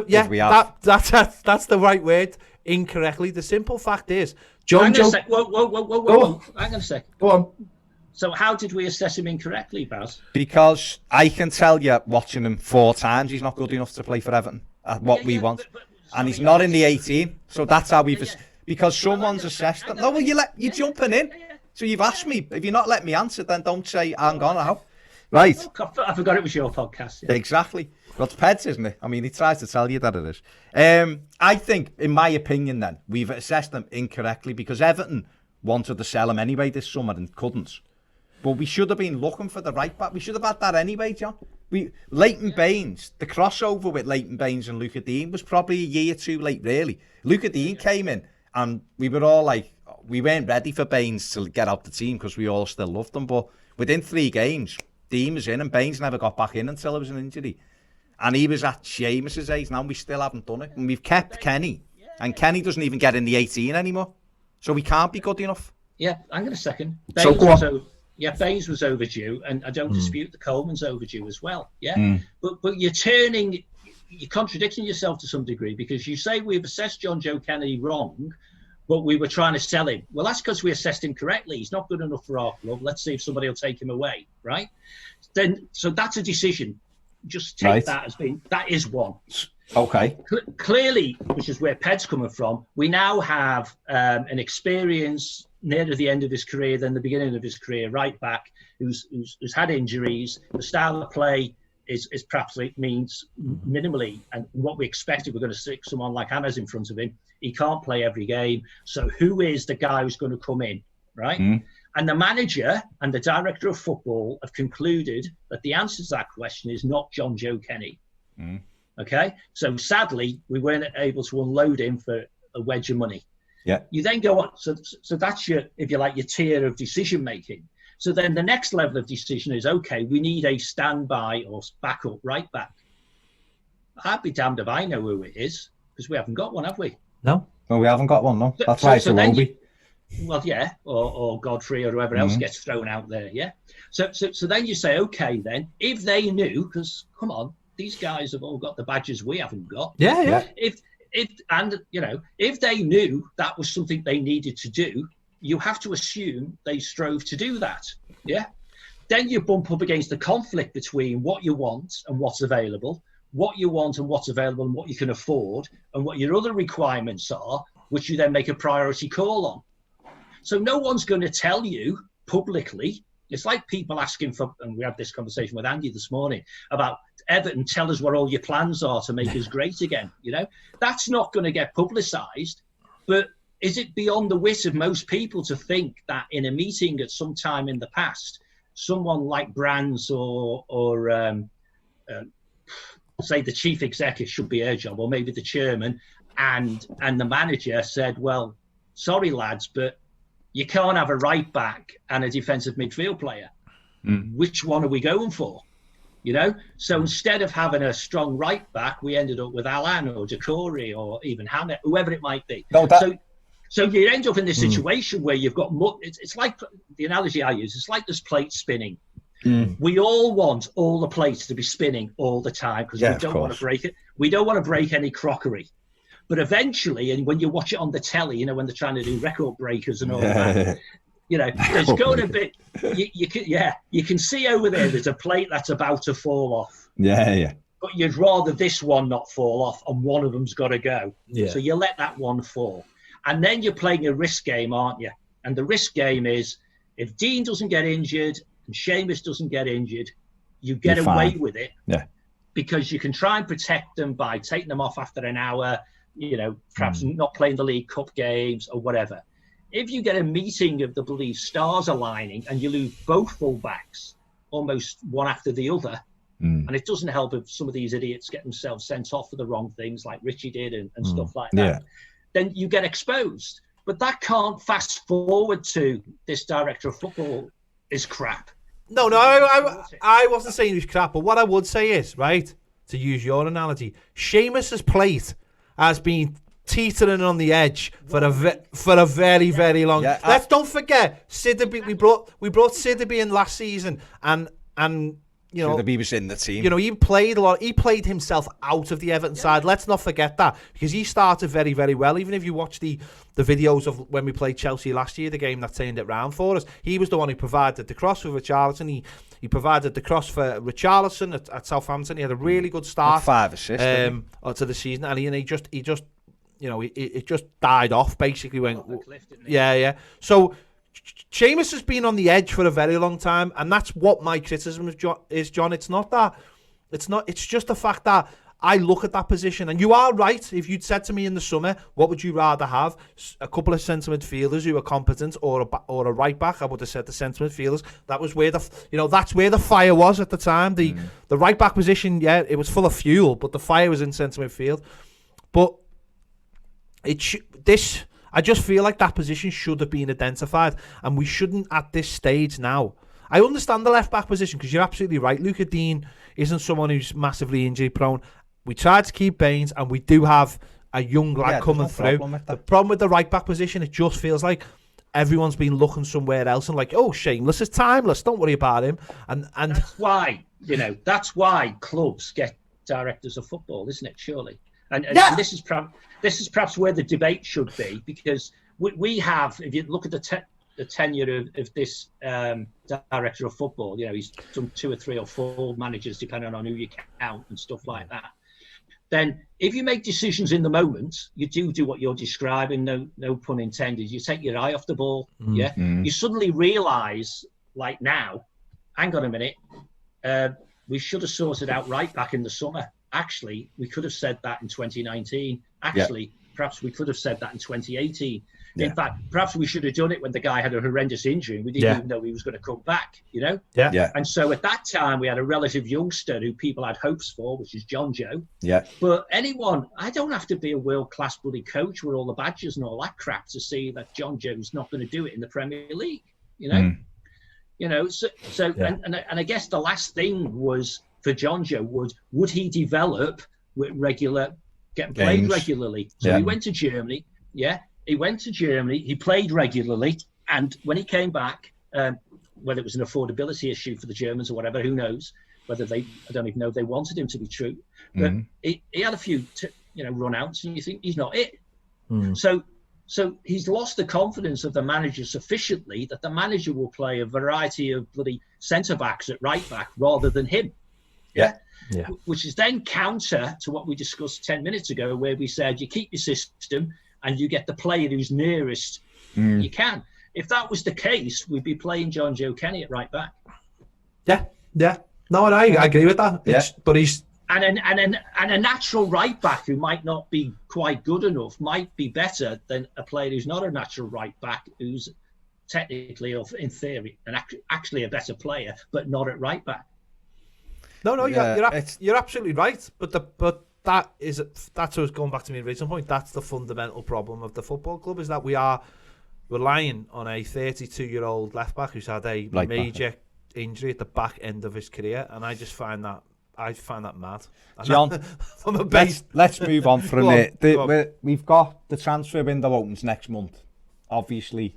that's the right word, incorrectly. The simple fact is, John Joe... Whoa. Hang on a sec. Go on. So how did we assess him incorrectly, Baz? Because I can tell you, watching him 4 times, he's not good enough to play for Everton at what we want. And he's not in the 18, so that's how we've... Because someone's assessed him. No, well, you're jumping in. So you've asked me. If you're not letting me answer, then don't say, hang on now. Right. I forgot it was your podcast. Yeah. Exactly. Well, it's Ped's, isn't it? I mean, he tries to tell you that it is. I think, in my opinion, then, we've assessed them incorrectly, because Everton wanted to sell him anyway this summer and couldn't. But we should have been looking for the right back. We should have had that anyway, John. Leighton Baines, the crossover with Leighton Baines and Luka Dean was probably a year too late, really. Luka Dean came in, and we were all like, we weren't ready for Baines to get out the team because we all still loved him. But within 3 games, Dean was in and Baines never got back in until it was an injury. And he was at Seamus's age now, we still haven't done it. And we've kept Kenny. And Kenny doesn't even get in the 18 anymore. So we can't be good enough. Yeah, hang on a second. So go on. Baines was overdue, and I don't dispute that Coleman's overdue as well. Yeah, but you're contradicting yourself to some degree, because you say we've assessed John Joe Kennedy wrong, but we were trying to sell him. Well, that's because we assessed him correctly. He's not good enough for our club. Let's see if somebody will take him away, right? So that's a decision. Just take that as being, that is one. Okay. Clearly, which is where Ped's coming from, we now have an experience nearer the end of his career than the beginning of his career, right back, who's had injuries. The style of play is perhaps means minimally, and what we expected, we're going to stick someone like Hammers in front of him. He can't play every game. So who is the guy who's going to come in, right? And the manager and the director of football have concluded that the answer to that question is not John Joe Kenny. Okay? So sadly, we weren't able to unload him for a wedge of money. Yeah. You then go on. So that's your, if you like, your tier of decision making. So then the next level of decision is, okay, we need a standby or backup right back. I'd be damned if I know who it is, because we haven't got one, have we? No. Well, we haven't got one, no. That's why it's a Roby. Well, yeah, or Godfrey or whoever else gets thrown out there, yeah. So then you say, okay, then, if they knew, because, come on, these guys have all got the badges we haven't got. Yeah. If they knew that was something they needed to do, you have to assume they strove to do that. Yeah. Then you bump up against the conflict between what you want and what's available, what you want and what's available and what you can afford, and what your other requirements are, which you then make a priority call on. So no one's going to tell you publicly. It's like people asking for, and we had this conversation with Andy this morning about Everton, tell us what all your plans are to make us great again. You know, that's not going to get publicised. But is it beyond the wit of most people to think that in a meeting at some time in the past, someone like Brands or say the chief executive should be her job, or maybe the chairman and the manager said, well, sorry lads, but you can't have a right back and a defensive midfield player. Which one are we going for? You know, so instead of having a strong right back, we ended up with Alan or Decore or even Hannah, whoever it might be. So you end up in this situation where you've got, it's like the analogy I use, it's like this plate spinning. We all want all the plates to be spinning all the time because we don't want to break it. We don't want to break any crockery. But eventually, and when you watch it on the telly, you know, when they're trying to do record breakers and all that, you know, there's going to be, you can see over there's a plate that's about to fall off. Yeah. But you'd rather this one not fall off and one of them's got to go. Yeah. So you let that one fall. And then you're playing a risk game, aren't you? And the risk game is if Dean doesn't get injured and Seamus doesn't get injured, you get away with it. Yeah. Because you can try and protect them by taking them off after an hour, you know, perhaps not playing the League Cup games or whatever. If you get a meeting of the belief stars aligning and you lose both fullbacks, almost one after the other, and it doesn't help if some of these idiots get themselves sent off for the wrong things like Richie did and stuff like that, then you get exposed. But that can't fast forward to this director of football is crap. No, I wasn't saying he was crap, but what I would say is, right, to use your analogy, Seamus's plate has been teetering on the edge for a very, very long. Yeah, Let's don't forget Sidibé. We brought Sidibé in last season, and you know Sidibé was in the team. You know, he played a lot. He played himself out of the Everton side. Let's not forget that, because he started very, very well. Even if you watch the videos of when we played Chelsea last year, the game that turned it round for us, he was the one who provided the cross for Richarlison. He provided the cross for Richarlison at Southampton. He had a really good start. 5 assists to the season, and he just you know, it just died off basically when yeah. So Seamus has been on the edge for a very long time, and that's what my criticism is, John. It's not that. It's just the fact that I look at that position, and you are right. If you'd said to me in the summer, what would you rather have? A couple of centre midfielders who are competent, or a right back? I would have said the centre midfielders. That was where that's where the fire was at the time. The right back position, yeah, it was full of fuel, but the fire was in centre midfield. But I just feel like that position should have been identified, and we shouldn't at this stage now. I understand the left back position because you're absolutely right. Luca Dean isn't someone who's massively injury prone. We tried to keep Baines, and we do have a young lad coming through. The problem with the right back position, it just feels like everyone's been looking somewhere else and like, oh, Shameless is timeless. Don't worry about him. And that's why, that's why clubs get directors of football, isn't it? Surely. And this is perhaps where the debate should be, because we have, if you look at the tenure of this director of football, he's done 2 or 3 or 4 managers, depending on who you count and stuff like that. Then if you make decisions in the moment, you do what you're describing, no pun intended. You take your eye off the ball, You suddenly realise, like now, hang on a minute, we should have sorted out right back in the summer. Actually, we could have said that in 2019. Actually, perhaps we could have said that in 2018. Yeah. In fact, perhaps we should have done it when the guy had a horrendous injury and we didn't even know he was going to come back, Yeah. And so at that time, we had a relative youngster who people had hopes for, which is John Joe. Yeah. But I don't have to be a world-class bloody coach with all the badges and all that crap to see that John Joe's not going to do it in the Premier League, And I guess the last thing was for John Joe would he develop with getting played regularly? So he went to Germany, He went to Germany, he played regularly, and when he came back, whether it was an affordability issue for the Germans or whatever, who knows, I don't even know if they wanted him to be true, but he had a few, run-outs, and you think he's not it. So he's lost the confidence of the manager sufficiently that the manager will play a variety of bloody centre-backs at right-back rather than him. Yeah. Which is then counter to what we discussed 10 minutes ago, where we said you keep your system and you get the player who's nearest you can. If that was the case, we'd be playing John Joe Kenny at right back. Yeah. No, I agree with that. Yeah. But he's... And a natural right back who might not be quite good enough might be better than a player who's not a natural right back, who's technically, or in theory, actually a better player, but not at right back. No, you're absolutely right. But that's what was going back to my original point. That's the fundamental problem of the football club, is that we are relying on a 32-year-old left back who's had a major injury at the back end of his career, and I just find that mad. John, let's move on for a minute. We've got the transfer window opens next month. Obviously,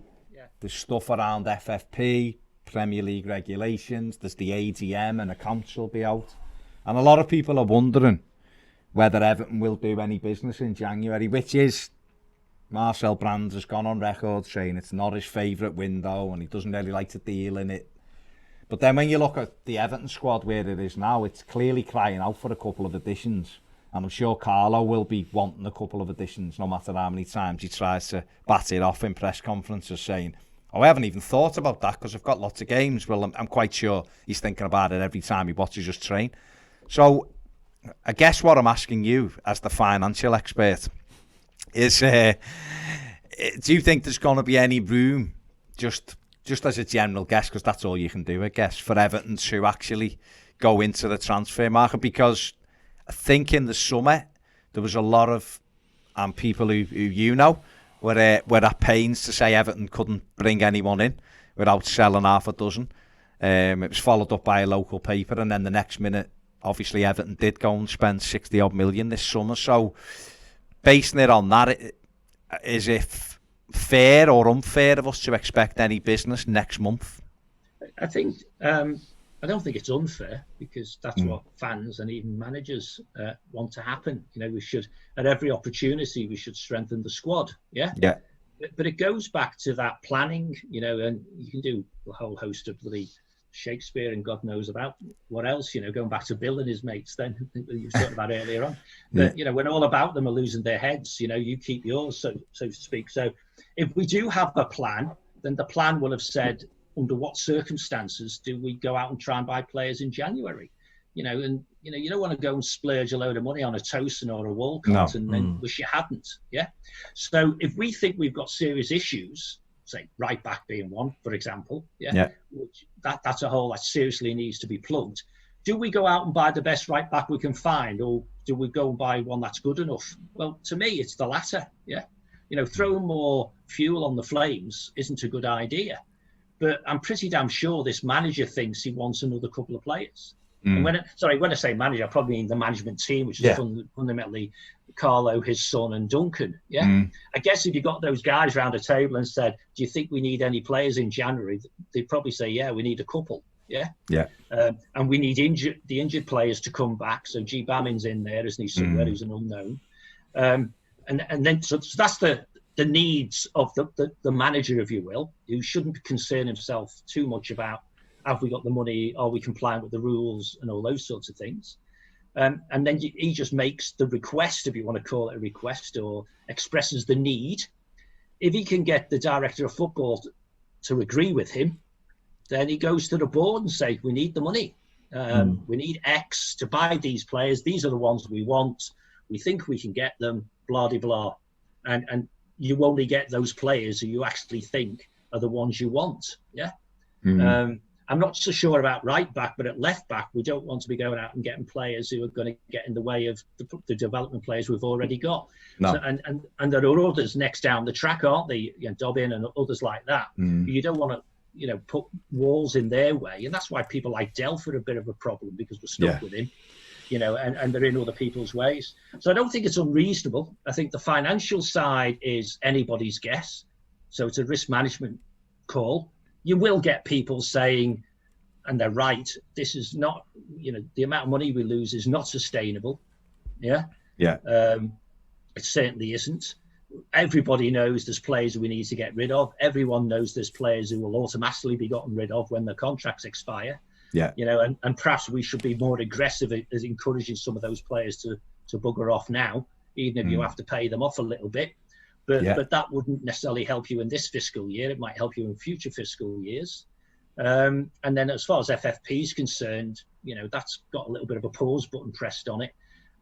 there's stuff around FFP, Premier League regulations, there's the AGM and accounts will be out. And a lot of people are wondering whether Everton will do any business in January, which is, Marcel Brands has gone on record saying it's not his favourite window and he doesn't really like to deal in it. But then when you look at the Everton squad where it is now, it's clearly crying out for a couple of additions. And I'm sure Carlo will be wanting a couple of additions, no matter how many times he tries to bat it off in press conferences saying, I haven't even thought about that because I've got lots of games. Well, I'm quite sure he's thinking about it every time he watches us train. So I guess what I'm asking you as the financial expert is, do you think there's going to be any room, just as a general guess, because that's all you can do, I guess, for Everton to actually go into the transfer market? Because I think in the summer there was a lot of people who were at pains to say Everton couldn't bring anyone in without selling half a dozen. It was followed up by a local paper, and then the next minute, obviously, Everton did go and spend 60-odd million this summer. So, basing it on that, is it fair or unfair of us to expect any business next month? I think I don't think it's unfair, because that's what fans and even managers want to happen. We should, at every opportunity, we should strengthen the squad. Yeah. But it goes back to that planning, and you can do a whole host of bloody Shakespeare and God knows about what else, going back to Bill and his mates then, you were talking about earlier on. But, when all about them are losing their heads, you keep yours, so to speak. So if we do have a plan, then the plan will have said, under what circumstances do we go out and try and buy players in January? You don't want to go and splurge a load of money on a Tosin or a Walcott and then wish you hadn't. Yeah. So if we think we've got serious issues, say right back being one, for example, which that's a hole that seriously needs to be plugged. Do we go out and buy the best right back we can find, or do we go and buy one that's good enough? Well, to me, it's the latter. Yeah. Throwing more fuel on the flames isn't a good idea. but I'm pretty damn sure this manager thinks he wants another couple of players. And when I say manager, I probably mean the management team, which is fundamentally Carlo, his son, and Duncan. Yeah, I guess if you got those guys around a table and said, "Do you think we need any players in January?" They'd probably say, "Yeah, we need a couple." Yeah, and we need the injured players to come back. So G. Bamin's in there, isn't he? Somewhere who's an unknown. And then so that's the needs of the manager, if you will, who shouldn't concern himself too much about have we got the money, are we compliant with the rules, and all those sorts of things. And then he just makes the request, if you want to call it a request, or expresses the need. If he can get the director of football to agree with him, then he goes to the board and say, we need the money. We need X to buy these players. These are the ones we want. We think we can get them, blah, blah, blah. And you only get those players who you actually think are the ones you want. Yeah. I'm not so sure about right back, but at left back, we don't want to be going out and getting players who are going to get in the way of the development players we've already got. No. So, and there are others next down the track, aren't they? You know, Dobbin and others like that. You don't want to, put walls in their way. And that's why people like Delph are a bit of a problem, because we're stuck with him, and they're in other people's ways. So I don't think it's unreasonable. I think the financial side is anybody's guess. So it's a risk management call. You will get people saying, and they're right, this is not, the amount of money we lose is not sustainable. Yeah. Yeah. It certainly isn't. Everybody knows there's players we need to get rid of. Everyone knows there's players who will automatically be gotten rid of when their contracts expire. Yeah. And perhaps we should be more aggressive at encouraging some of those players to bugger off now, even if you have to pay them off a little bit. But that wouldn't necessarily help you in this fiscal year. It might help you in future fiscal years. And then as far as FFP is concerned, that's got a little bit of a pause button pressed on it.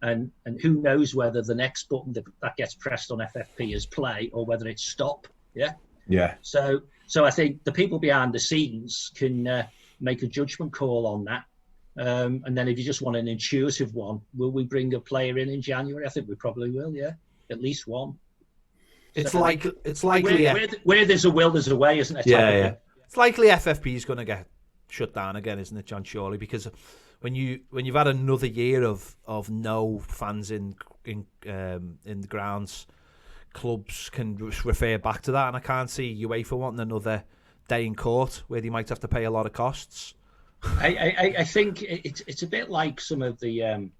And who knows whether the next button that gets pressed on FFP is play or whether it's stop. Yeah. Yeah. So I think the people behind the scenes can make a judgment call on that. And then if you just want an intuitive one, will we bring a player in January? I think we probably will. Yeah. At least one. It's likely where there's a will, there's a way, isn't it? Yeah. It's likely FFP is going to get shut down again, isn't it, John? Surely, because when you've had another year of no fans in the grounds, clubs can refer back to that, and I can't see UEFA wanting another day in court where they might have to pay a lot of costs. I think it's a bit like some of the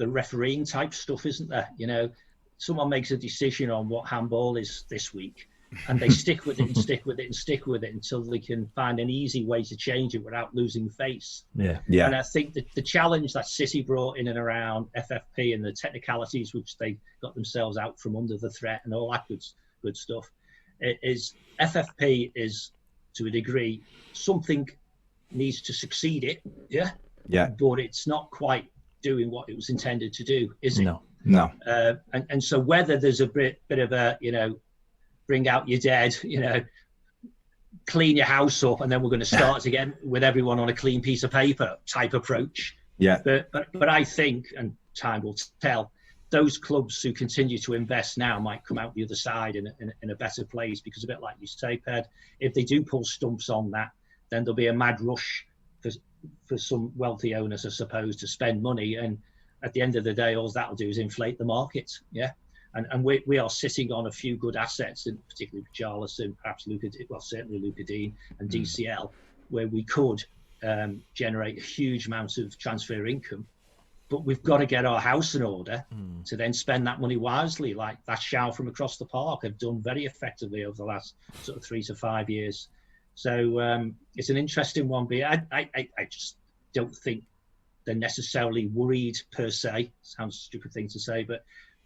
refereeing type stuff, isn't there? Someone makes a decision on what handball is this week, and they stick with it and stick with it and stick with it until they can find an easy way to change it without losing face. Yeah. And I think that the challenge that City brought in and around FFP and the technicalities which they got themselves out from under the threat and all that good stuff, is FFP is, to a degree, something needs to succeed it. Yeah. Yeah. But it's not quite doing what it was intended to do, is it? No. And so whether there's a bit of a, bring out your dead, clean your house up, and then we're going to start again with everyone on a clean piece of paper type approach. Yeah. But I think, and time will tell, those clubs who continue to invest now might come out the other side in a better place, because a bit like you say, Ped, if they do pull stumps on that, then there'll be a mad rush for some wealthy owners, I suppose, to spend money. And at the end of the day, all that'll do is inflate the market. Yeah. And we are sitting on a few good assets, and particularly Charleston, perhaps certainly Luca Dean and DCL, where we could generate a huge amount of transfer income. But we've got to get our house in order to then spend that money wisely, like that shower from across the park have done very effectively over the last sort of 3 to 5 years. So it's an interesting one. But I just don't think they're necessarily worried per se. Sounds a stupid thing to say, but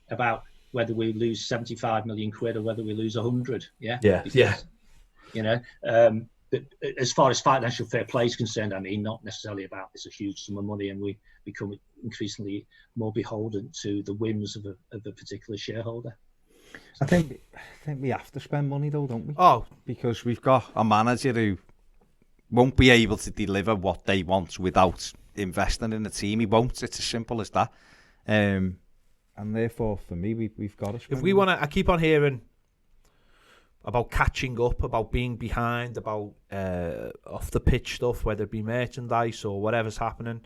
about whether we lose 75 million quid or whether we lose 100. Yeah. Yeah. Because, but as far as financial fair play is concerned, I mean, not necessarily about it's a huge sum of money and we become increasingly more beholden to the whims of a particular shareholder. I think we have to spend money though, don't we? Oh, because we've got a manager who won't be able to deliver what they want without investing in the team. He won't. It's as simple as that. And therefore, for me, we've got to spend if we want to, I keep on hearing about catching up, about being behind, about off the pitch stuff, whether it be merchandise or whatever's happening,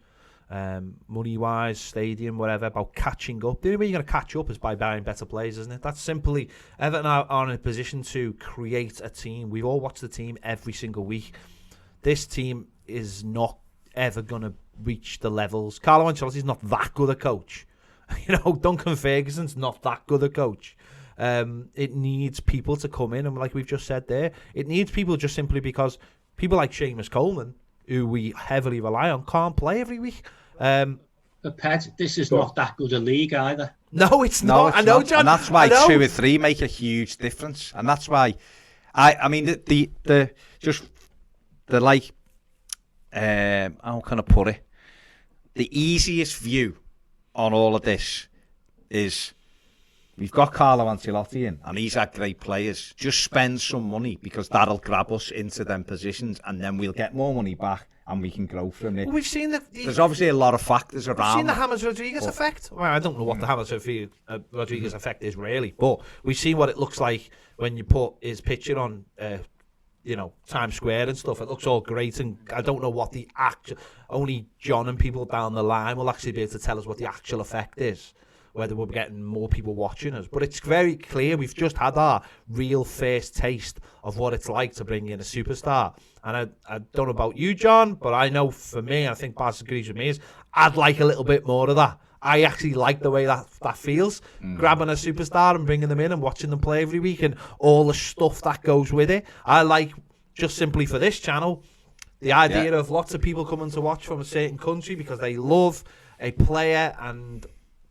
money-wise, stadium, whatever, about catching up. The only way you're going to catch up is by buying better players, isn't it? That's simply, Everton are in a position to create a team. We've all watched the team every single week. This team is not ever going to reach the levels. Carlo Ancelotti's not that good a coach. Duncan Ferguson's not that good a coach. It needs people to come in, and like we've just said there, it needs people just simply because people like Seamus Coleman, who we heavily rely on, can't play every week. But Ped, this is not that good a league either. No, it's not. I know, John. And that's why 2 or 3 make a huge difference. And that's why, how can I put it? The easiest view on all of this is we've got Carlo Ancelotti in, and he's had great players. Just spend some money, because that'll grab us into them positions, and then we'll get more money back, and we can grow from it. Well, we've seen there's obviously a lot of factors around. We've seen the James Rodriguez effect. Well, I don't know what the James Rodriguez effect is really, but we've seen what it looks like when you put his picture on, Times Square and stuff. It looks all great, and I don't know what the actual. Only John and people down the line will actually be able to tell us what the actual effect is, whether we're getting more people watching us. But it's very clear we've just had our real first taste of what it's like to bring in a superstar. And I don't know about you, John, but I know for me, I think Baz agrees with me, is I'd like a little bit more of that. I actually like the way that feels, grabbing a superstar and bringing them in and watching them play every week and all the stuff that goes with it. I like, just simply for this channel, the idea of lots of people coming to watch from a certain country because they love a player, and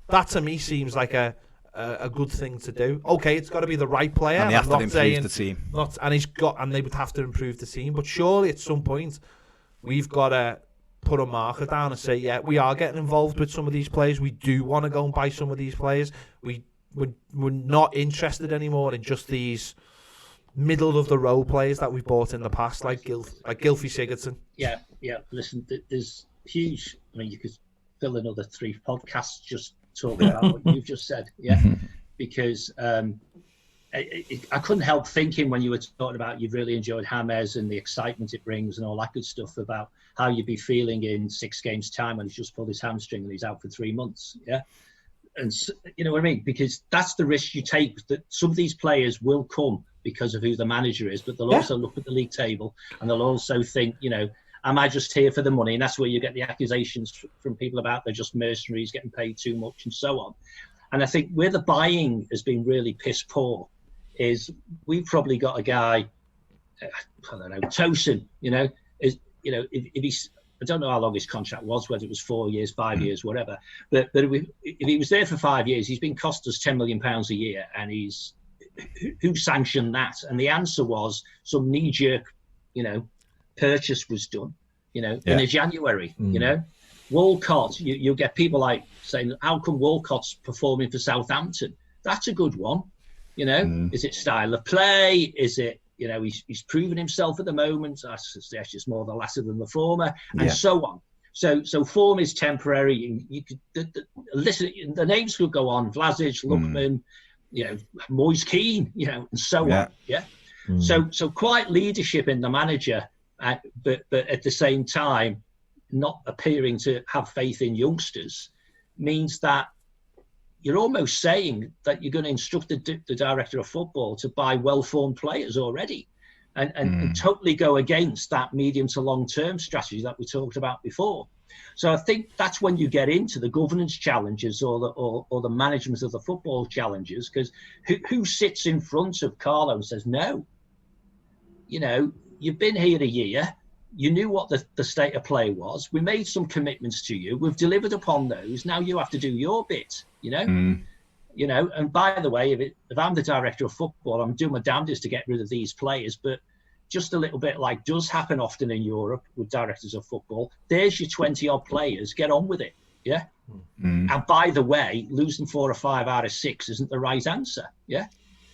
that to me seems like a good thing to do. Okay, it's got to be the right player. And they have to improve the team. And they would have to improve the team. But surely at some point, we've got to put a marker down and say, yeah, we are getting involved with some of these players. We do want to go and buy some of these players. We're not interested anymore in just these middle of the road players that we've bought in the past, like Gylfi Sigurdsson. Yeah. Listen, there's huge. I mean, you could fill another 3 podcasts just talking about what you've just said. Yeah, because I couldn't help thinking when you were talking about you've really enjoyed James and the excitement it brings and all that good stuff, about how you'd be feeling in 6 games' time when he's just pulled his hamstring and he's out for 3 months. Yeah. And you know what I mean? Because that's the risk you take, that some of these players will come because of who the manager is, but they'll also look at the league table and they'll also think, am I just here for the money? And that's where you get the accusations from people about they're just mercenaries getting paid too much and so on. And I think where the buying has been really piss poor is we've probably got a guy, I don't know, Tosin, if he's, I don't know how long his contract was, whether it was 4 years, 5 years, whatever. But if he was there for 5 years, he's been cost us £10 million a year, and who sanctioned that? And the answer was some knee-jerk, purchase was done, in a January. Walcott, you'll get people like saying, how come Walcott's performing for Southampton? That's a good one. Is it style of play? Is it, he's proven himself at the moment. I suggest it's more the latter than the former, and so on. So form is temporary. You could listen. The names could go on: Vlasic, Lookman, Moise Keane, and so on. Yeah. So quite leadership in the manager, but at the same time, not appearing to have faith in youngsters, means that you're almost saying that you're going to instruct the director of football to buy well-formed players already, and totally go against that medium to long-term strategy that we talked about before. So I think that's when you get into the governance challenges or the management of the football challenges, because who sits in front of Carlo and says, no, you've been here a year, you knew what the state of play was, we made some commitments to you, we've delivered upon those, now you have to do your bit, and by the way, if I'm the director of football, I'm doing my damnedest to get rid of these players, but just a little bit like does happen often in Europe with directors of football, there's your 20 odd players, get on with it. And by the way, losing 4 or 5 out of 6 isn't the right answer.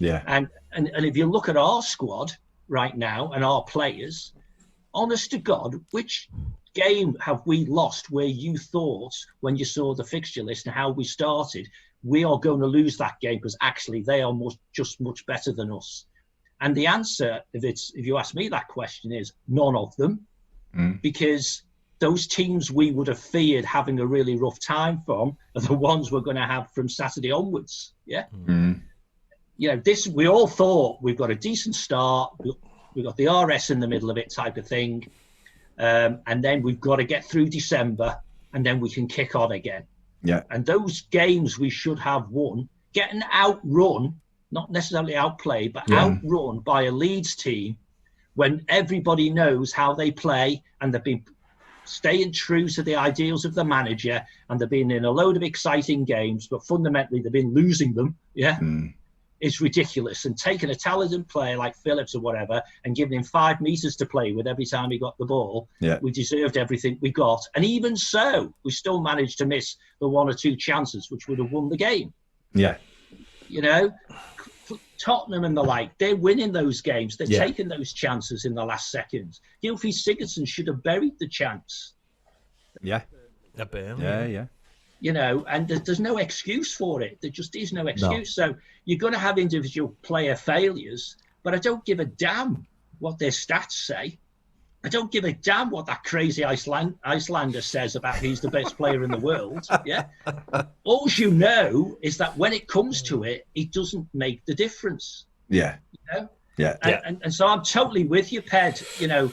And if you look at our squad right now and our players, honest to God, which game have we lost where you thought, when you saw the fixture list and how we started, we are going to lose that game because actually they are much better than us? And the answer, if you ask me that question, is none of them, because those teams we would have feared having a really rough time from are the ones we're going to have from Saturday onwards. Yeah. We all thought we've got a decent start. We've got the RS in the middle of it type of thing. And then we've got to get through December and then we can kick on again. Yeah. And those games we should have won, getting outrun, not necessarily outplayed, but outrun by a Leeds team when everybody knows how they play and they've been staying true to the ideals of the manager and they've been in a load of exciting games, but fundamentally they've been losing them. Yeah. It's ridiculous. And taking a talented player like Phillips or whatever and giving him 5 meters to play with every time he got the ball, we deserved everything we got. And even so, we still managed to miss the 1 or 2 chances which would have won the game. Yeah. You know, Tottenham and the like, they're winning those games. They're taking those chances in the last seconds. Gylfi Sigurdsson should have buried the chance. Yeah. Yeah. You know, and there's no excuse for it. There just is no excuse. No. So you're going to have individual player failures, but I don't give a damn what their stats say. I don't give a damn what that crazy Icelander says about he's the best player in the world. Yeah. All you know is that when it comes to it, it doesn't make the difference. Yeah. You know? Yeah. And so I'm totally with you, Ped. You know,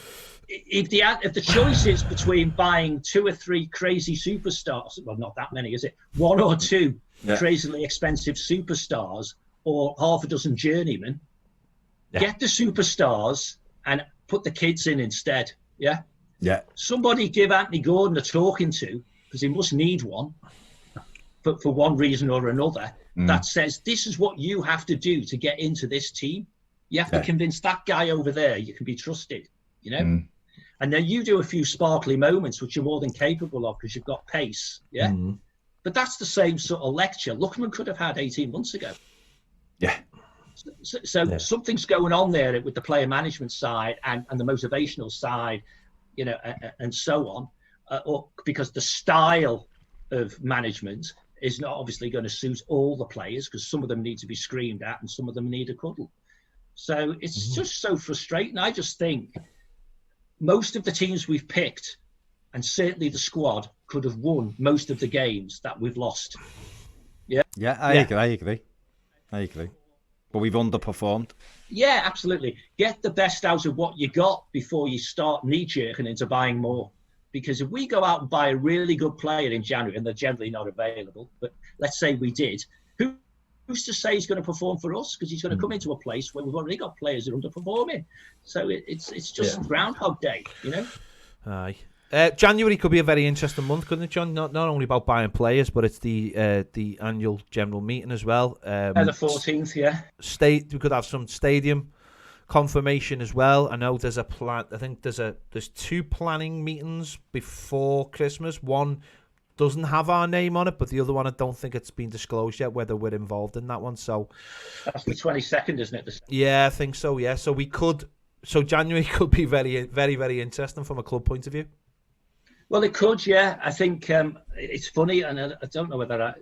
if the choice is between buying 2 or 3 crazy superstars, well, not that many, is it? 1 or 2 crazily expensive superstars or half a dozen journeymen, get the superstars and put the kids in instead. Yeah. Yeah. Somebody give Anthony Gordon a talking to, because he must need one for one reason or another, that says this is what you have to do to get into this team. You have to convince that guy over there you can be trusted, you know? And then you do a few sparkly moments, which you're more than capable of because you've got pace. Yeah. But that's the same sort of lecture Luckman could have had 18 months ago. Yeah. So something's going on there with the player management side and the motivational side, you know, and so on, or because the style of management is not obviously going to suit all the players because some of them need to be screamed at and some of them need a cuddle. So it's just so frustrating. I just think most of the teams we've picked, and certainly the squad, could have won most of the games that we've lost. Yeah. Yeah, I agree. But we've underperformed. Yeah, absolutely. Get the best out of what you got before you start knee-jerking into buying more. Because if we go out and buy a really good player in January, and they're generally not available, but let's say we did, who's to say he's going to perform for us? Because he's going to come into a place where we've already got players that are underperforming. So it's just Groundhog Day, you know? Aye. January could be a very interesting month, couldn't it, John? Not only about buying players, but it's the annual general meeting as well. The 14th, yeah. We could have some stadium confirmation as well. I know there's a plan. I think there's 2 planning meetings before Christmas. One doesn't have our name on it, but the other one I don't think it's been disclosed yet whether we're involved in that one. So that's the 22nd, isn't it? Yeah, I think so. Yeah, so January could be very, very, very interesting from a club point of view. Well, it could, yeah. I think it's funny, and I don't know whether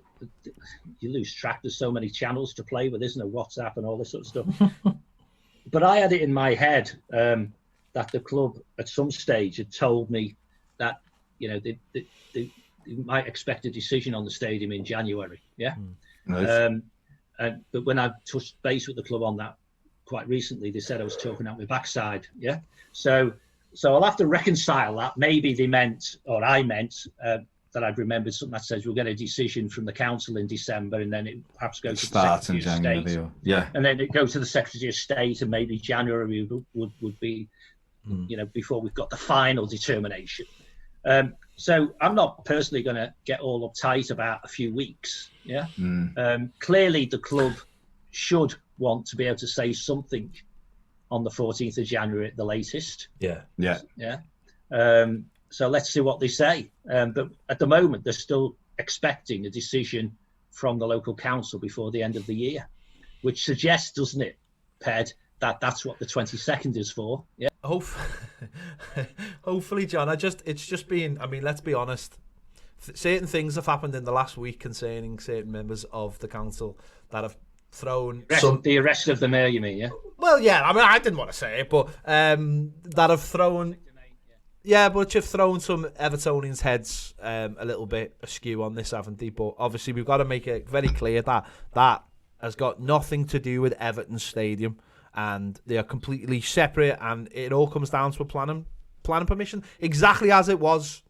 you lose track. There's so many channels to play with, isn't there? WhatsApp and all this sort of stuff. But I had it in my head that the club at some stage had told me that, you know, they might expect a decision on the stadium in January. Yeah. Nice. But when I touched base with the club on that quite recently, they said I was talking out my backside. Yeah. So I'll have to reconcile that. Maybe they meant, or I meant, that I've remembered something that says we'll get a decision from the council in December, and then it perhaps goes to the Secretary of State. Yeah. And then it goes to the Secretary of State, and maybe January would be, you know, before we've got the final determination. So I'm not personally going to get all uptight about a few weeks. Yeah. Clearly, the club should want to be able to say something on the 14th of January at the latest. Yeah. So let's see what they say. But at the moment, they're still expecting a decision from the local council before the end of the year, which suggests, doesn't it, Ped, that that's what the 22nd is for. Yeah. Hopefully, John. It's just been. I mean, let's be honest. Certain things have happened in the last week concerning certain members of the council that have thrown the arrest of the mayor, you mean? Yeah. Well, yeah. I mean, I didn't want to say it, but that have thrown. Yeah, but you've thrown some Evertonians' heads a little bit askew on this, haven't they? But obviously, we've got to make it very clear that that has got nothing to do with Everton Stadium, and they are completely separate. And it all comes down to a planning permission, exactly as it was,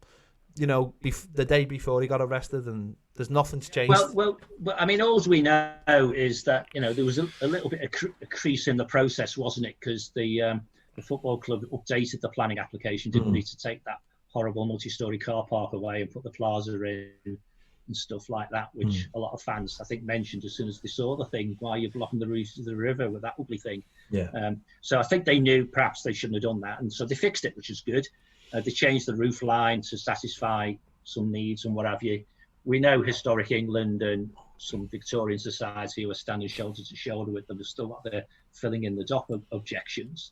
the day before he got arrested, and there's nothing's changed. Well, I mean, all we know is that there was a little bit of a crease in the process, wasn't it? Because the football club updated the planning application, didn't need to take that horrible multi-storey car park away and put the plaza in and stuff like that, which a lot of fans, I think, mentioned as soon as they saw the thing, why are you blocking the route to the river with that ugly thing? Yeah. So I think they knew perhaps they shouldn't have done that, and so they fixed it, which is good. They changed the roof line to satisfy some needs and what have you. We know Historic England and some Victorian society who are standing shoulder to shoulder with them have still got their filling in the dock objections.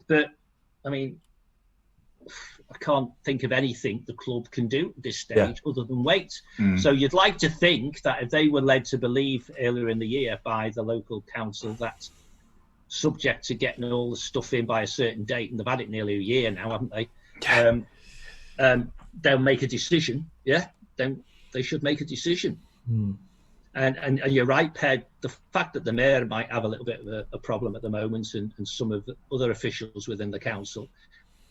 But, I mean, I can't think of anything the club can do at this stage other than wait. So you'd like to think that if they were led to believe earlier in the year by the local council that subject to getting all the stuff in by a certain date, and they've had it nearly a year now, haven't they? They'll make a decision. Yeah, then they should make a decision. And you're right, Ped. The fact that the mayor might have a little bit of a problem at the moment, and some of the other officials within the council,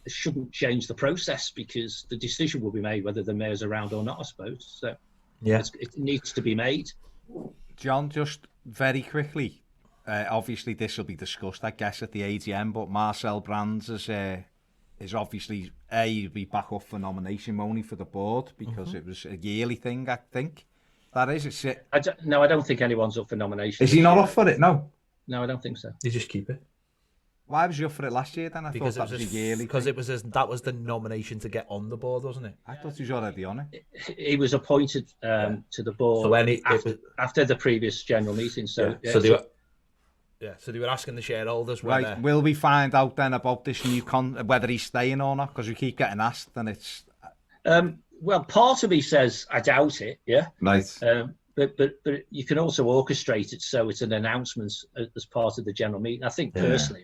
it shouldn't change the process, because the decision will be made whether the mayor's around or not, I suppose. So it needs to be made. John, just very quickly, obviously this will be discussed, I guess, at the AGM, but Marcel Brands is obviously he'll be back up for nomination only for the board, because it was a yearly thing, I think. That is it. I don't think anyone's up for nomination. Is he not up for it? No, I don't think so. You just keep it. Why was he up for it last year then? I thought that was a yearly. Because that was the nomination to get on the board, wasn't it? I thought he was already on it. He was appointed to the board after the previous general meeting. So so they were asking the shareholders whether... Right, will we find out then about this new whether he's staying or not? Because we keep getting asked, and it's... Well, part of me says I doubt it, yeah. Right. But you can also orchestrate it so it's an announcement as part of the general meeting. I think personally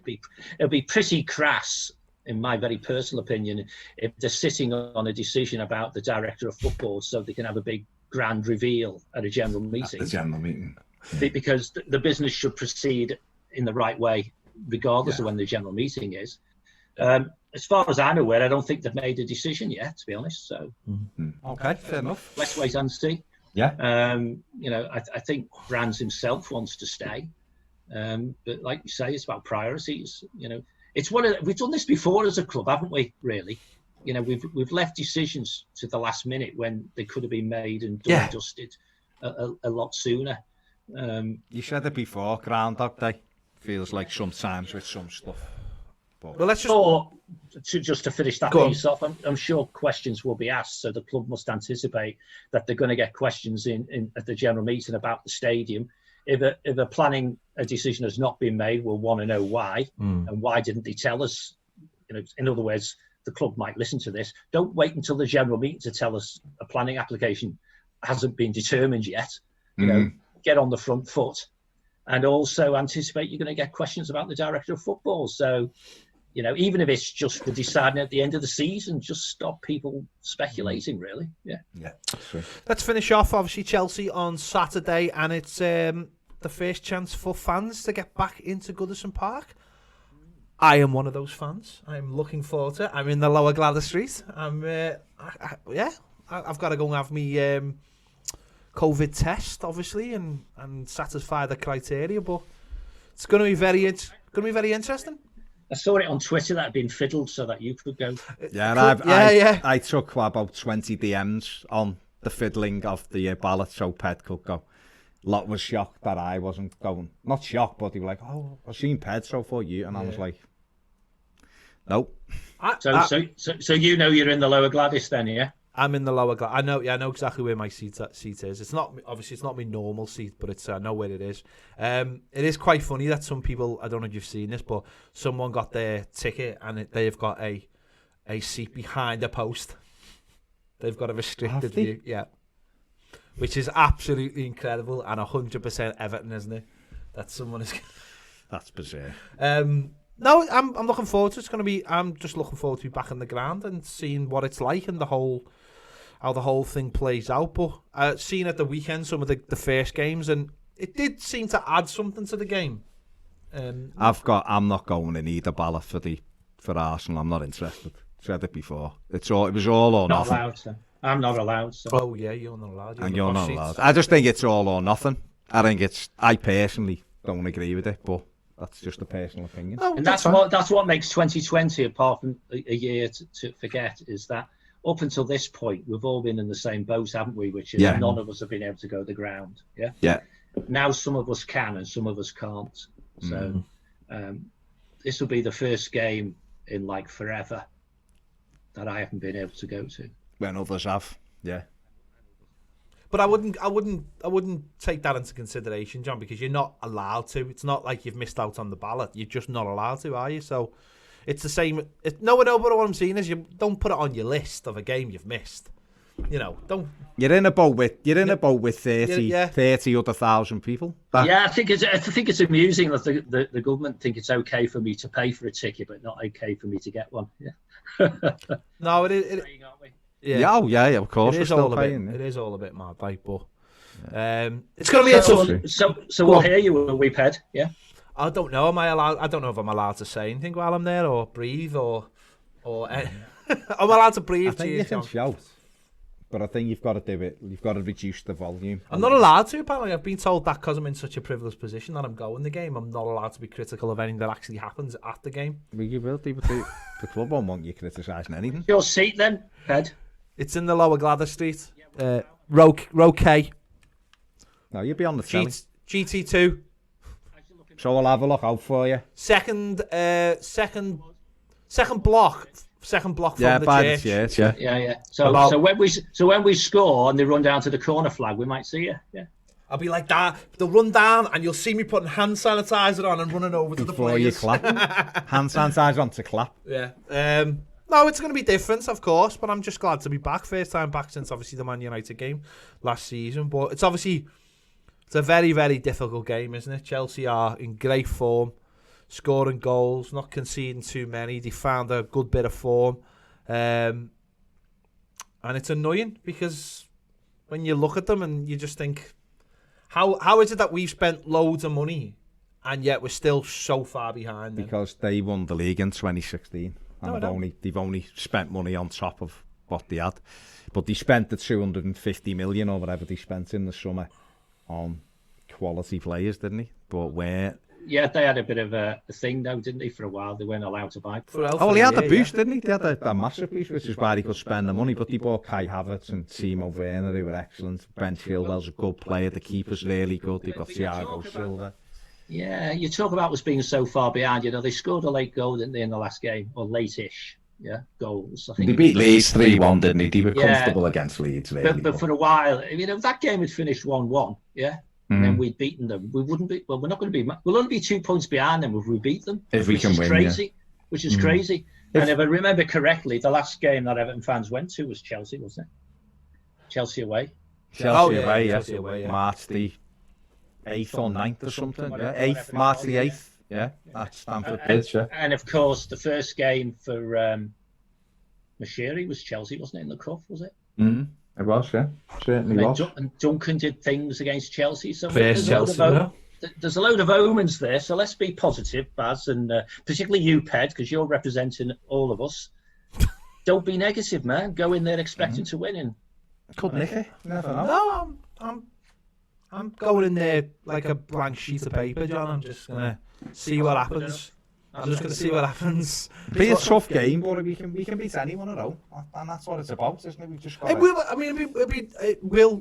it'd be pretty crass, in my very personal opinion, if they're sitting on a decision about the director of football so they can have a big grand reveal at a general meeting. At the general meeting. Because the business should proceed in the right way, regardless of when the general meeting is. As far as I'm aware, I don't think they've made a decision yet, to be honest. So, okay, fair enough. Let's wait and see. Yeah. I think Brands himself wants to stay, but like you say, it's about priorities. It's we've done this before as a club, haven't we? Really, we've left decisions to the last minute when they could have been made and done and dusted a lot sooner. You said it before, Groundhog Day feels like sometimes with some stuff. But... Well, let's just to finish that piece off, I'm sure questions will be asked, so the club must anticipate that they're going to get questions in at the general meeting about the stadium. If a planning decision has not been made, we'll want to know why, and why didn't they tell us? In other words, the club might listen to this. Don't wait until the general meeting to tell us a planning application hasn't been determined yet. Get on the front foot, and also anticipate you're going to get questions about the director of football. So, even if it's just for deciding at the end of the season, just stop people speculating, really. Yeah. Let's finish off, obviously, Chelsea on Saturday, and it's the first chance for fans to get back into Goodison Park. I am one of those fans. I'm looking forward to it. I'm in the Lower Gladys Street. I've got to go and have me COVID test, obviously, and satisfy the criteria, but it's going to be very interesting. I saw it on Twitter that had been fiddled so that you could go. Yeah, I took about 20 DMs on the fiddling of the ballot so Ped could go. Lot was shocked that I wasn't going. Not shocked, but they were like, "Oh, I've seen Ped so for you," and I was like, "Nope." So you're in the Lower Gladys then, yeah? I'm in the Lower Gladys. I know exactly where my seat is. It's not my normal seat, but I know where it is. It is quite funny that some people, I don't know if you've seen this, but someone got their ticket and they've got a seat behind a post. They've got a restricted view, yeah, which is absolutely incredible and 100% Everton, isn't it? that someone is. That's bizarre. No, I'm looking forward to it. It's going to be. I'm just looking forward to be back in the ground and seeing what it's like and how the whole thing plays out. But seeing at the weekend some of the first games, and it did seem to add something to the game. I'm not going in either ballot for Arsenal. I'm not interested. Said it before. It was all or not nothing. Allowed, so. I'm not allowed. So. Oh yeah, you're not allowed. You're not allowed. I just think it's all or nothing. I personally don't agree with it, but that's just a personal opinion. And that's what makes 2020, apart from a year to forget, is that up until this point we've all been in the same boat, haven't we? Which is none of us have been able to go to the ground. Yeah. Yeah. Now some of us can and some of us can't. So this will be the first game in like forever that I haven't been able to go to. When others have, yeah. But I wouldn't take that into consideration, John, because you're not allowed to. It's not like you've missed out on the ballot. You're just not allowed to, are you? So it's the same. No, but what I'm saying is you don't put it on your list of a game you've missed. You know, don't. You're in a boat with 30 other thousand people. I think it's amusing that the government think it's okay for me to pay for a ticket, but not okay for me to get one. Yeah. No, it is. Yeah, of course. It is all a bit mad, like, but it's going to be a tough. So we'll hear you when we Ped, yeah. I don't know. Am I allowed? I don't know if I'm allowed to say anything while I'm there, or breathe, or I'm allowed to breathe. I think you can shout, but I think you've got to do it. You've got to reduce the volume. I'm not allowed to. Apparently, I've been told that because I'm in such a privileged position that I'm going the game. I'm not allowed to be critical of anything that actually happens at the game. Well, you will do, but the club won't want you criticising anything. Your seat then, Ped. It's in the Lower Gladys Street. Row K. No, you'll be on the telly. GT2. So I'll have a look out for you. Second block from the by church. The church, yeah. So when we score and they run down to the corner flag, we might see you. Yeah. I'll be like that. They'll run down and you'll see me putting hand sanitizer on and running over to the players. Before you clap. Hand sanitizer on to clap. Yeah. No, it's going to be different, of course, but I'm just glad to be back. First time back since, obviously, the Man United game last season. But it's a very, very difficult game, isn't it? Chelsea are in great form, scoring goals, not conceding too many. They found a good bit of form. And it's annoying because when you look at them and you just think, how is it that we've spent loads of money and yet we're still so far behind them? Because they won the league in 2016. And they've only spent money on top of what they had. But they spent the 250 million or whatever they spent in the summer on quality players, didn't they? But where... Yeah, they had a bit of a thing, though, didn't they, for a while? They weren't allowed to buy. He had a boost, didn't he? They had a massive boost, which is why he could spend the money. But they bought Kai Havertz and Timo Werner, who were excellent. Ben Chilwell's a good player. The keeper's really good. They've got Thiago Silva. Yeah, you talk about us being so far behind. You know, they scored a late goal, didn't they, in the last game? Or late-ish, goals. I think they beat Leeds 3-1, didn't they? They were comfortable against Leeds, really. But for a while, if that game had finished 1-1, and then we'd beaten them, we wouldn't be... Well, we're not going to be... We'll only be 2 points behind them if we beat them. If we can win, crazy, which is crazy. And if I remember correctly, the last game that Everton fans went to was Chelsea, wasn't it? Chelsea away. Chelsea away, March the 8th or 9th or something. March the 8th. Yeah, that's Stamford Bridge. And of course, the first game for Mashiri was Chelsea, wasn't it? In the cup, was it? It was, yeah. Certainly was. And Duncan did things against Chelsea. So there's a load of omens there. So let's be positive, Baz, and particularly you, Ped, because you're representing all of us. Don't be negative, man. Go in there expecting to win. And could nick it. Never know. No, I'm going in there like a blank sheet of paper, John. I'm just gonna see what happens. I'm just gonna see what happens. Be a tough game, but we can beat anyone at home, and that's what it's about, isn't it? We just got.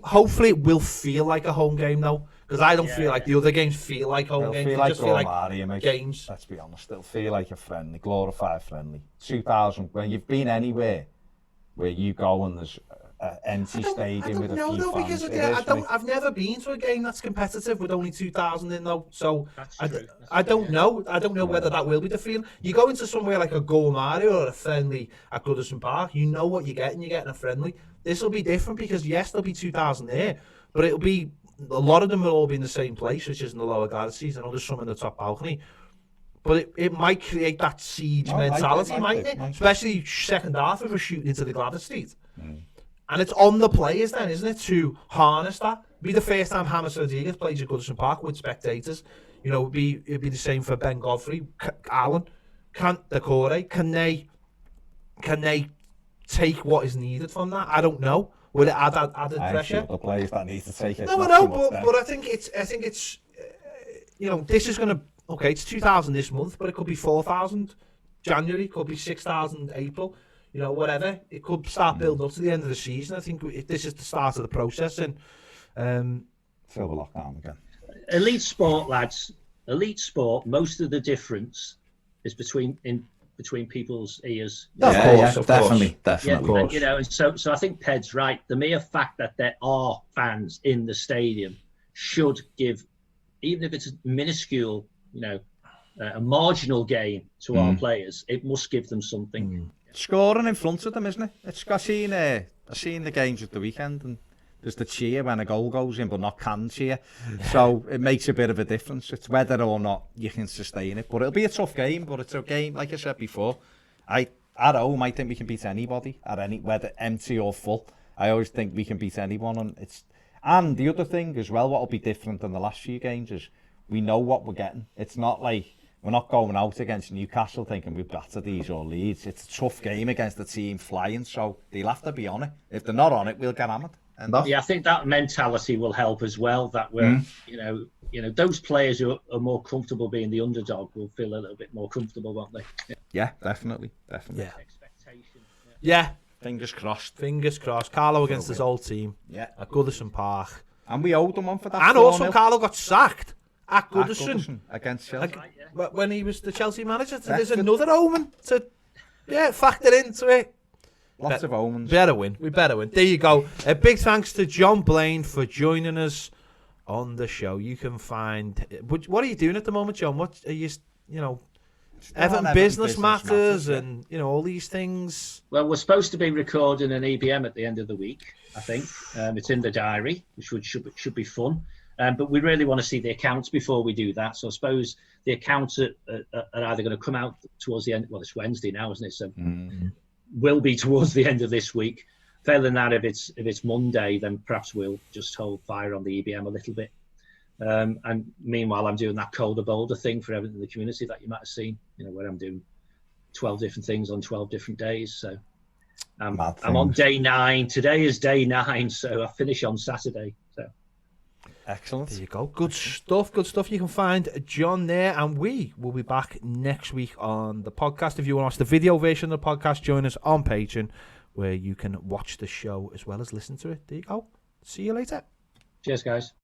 Hopefully, it will feel like a home game though, because I don't feel like the other games feel like home games. Feel they just feel like games. Let's be honest, they'll feel like a friendly, glorified friendly. 2000, when you've been anywhere where you go and there's empty stadium with a few fans. I've never been to a game that's competitive with only 2,000 in though, so I don't know. I don't know whether that will be the feeling. You go into somewhere like a Go Mario or a friendly at Goodison Park, you know what you're getting. You're getting a friendly. This will be different because yes, there'll be 2,000 there, but it'll be a lot of them will all be in the same place, which is in the lower galaxies. I know there's some in the top balcony. But it might create that siege mentality, mightn't it? Especially second half if we're shooting into the Gladys Street. And it's on the players then, isn't it, to harness that. It'd be the first time James Rodriguez plays at Goodison Park with spectators. You know, it'd be the same for Ben Godfrey, Alan, Decore. Can they take what is needed from that? I don't know. Will it add added pressure? Sure the players that need to take it. No, I know, but I think it's you know, this is going to. Okay, it's 2,000 this month, but it could be 4,000 January, could be 6,000 April, you know, whatever. It could start building up to the end of the season. I think this is the start of the process. And silver lockdown again. Elite sport, lads. Elite sport. Most of the difference is between people's ears. Of course, definitely. Yeah, and, you know, and so I think Ped's right. The mere fact that there are fans in the stadium should give, even if it's minuscule, you know, a marginal gain to our players, it must give them something. Scoring in front of them, isn't it? I seen the games at the weekend, and there's the cheer when a goal goes in, but not can cheer. So it makes a bit of a difference. It's whether or not you can sustain it. But it'll be a tough game. But it's a game, like I said before. At home, I think we can beat anybody, whether empty or full. I always think we can beat anyone, and the other thing as well, what will be different than the last few games is we know what we're getting. It's not like we're not going out against Newcastle thinking we've battered these or Leeds. It's a tough game against the team flying, so they'll have to be on it. If they're not on it, we'll get hammered. And I think that mentality will help as well. That we're, you know, those players who are more comfortable being the underdog will feel a little bit more comfortable, won't they? Yeah, definitely. Yeah. Expectation. Yeah. Fingers crossed. Carlo against his old team. Yeah. At Goodison Park. And we owed them one for that. And also Carlo got sacked at Goodison against Chelsea. When he was the Chelsea manager. So there's another omen to factor into it. Lots of omens. We better win. There you go. A big thanks to John Blain for joining us on the show. You can find... What are you doing at the moment, John? What are you know... Everton Business Matters and, you know, all these things. Well, we're supposed to be recording an EBM at the end of the week, I think. It's in the diary, which should be fun. But we really want to see the accounts before we do that. So I suppose the accounts are either going to come out towards the end. Well, it's Wednesday now, isn't it? So will be towards the end of this week. Failing that, if it's Monday, then perhaps we'll just hold fire on the EBM a little bit. And meanwhile, I'm doing that colder bolder thing for everything in the community that you might have seen, you know, where I'm doing 12 different things on 12 different days. So I'm on day 9. Today is day 9, so I finish on Saturday. So excellent. There you go. Good stuff. You can find John there, and we will be back next week on the podcast. If you want to watch the video version of the podcast, join us on Patreon, where you can watch the show as well as listen to it. There you go. See you later. Cheers, guys.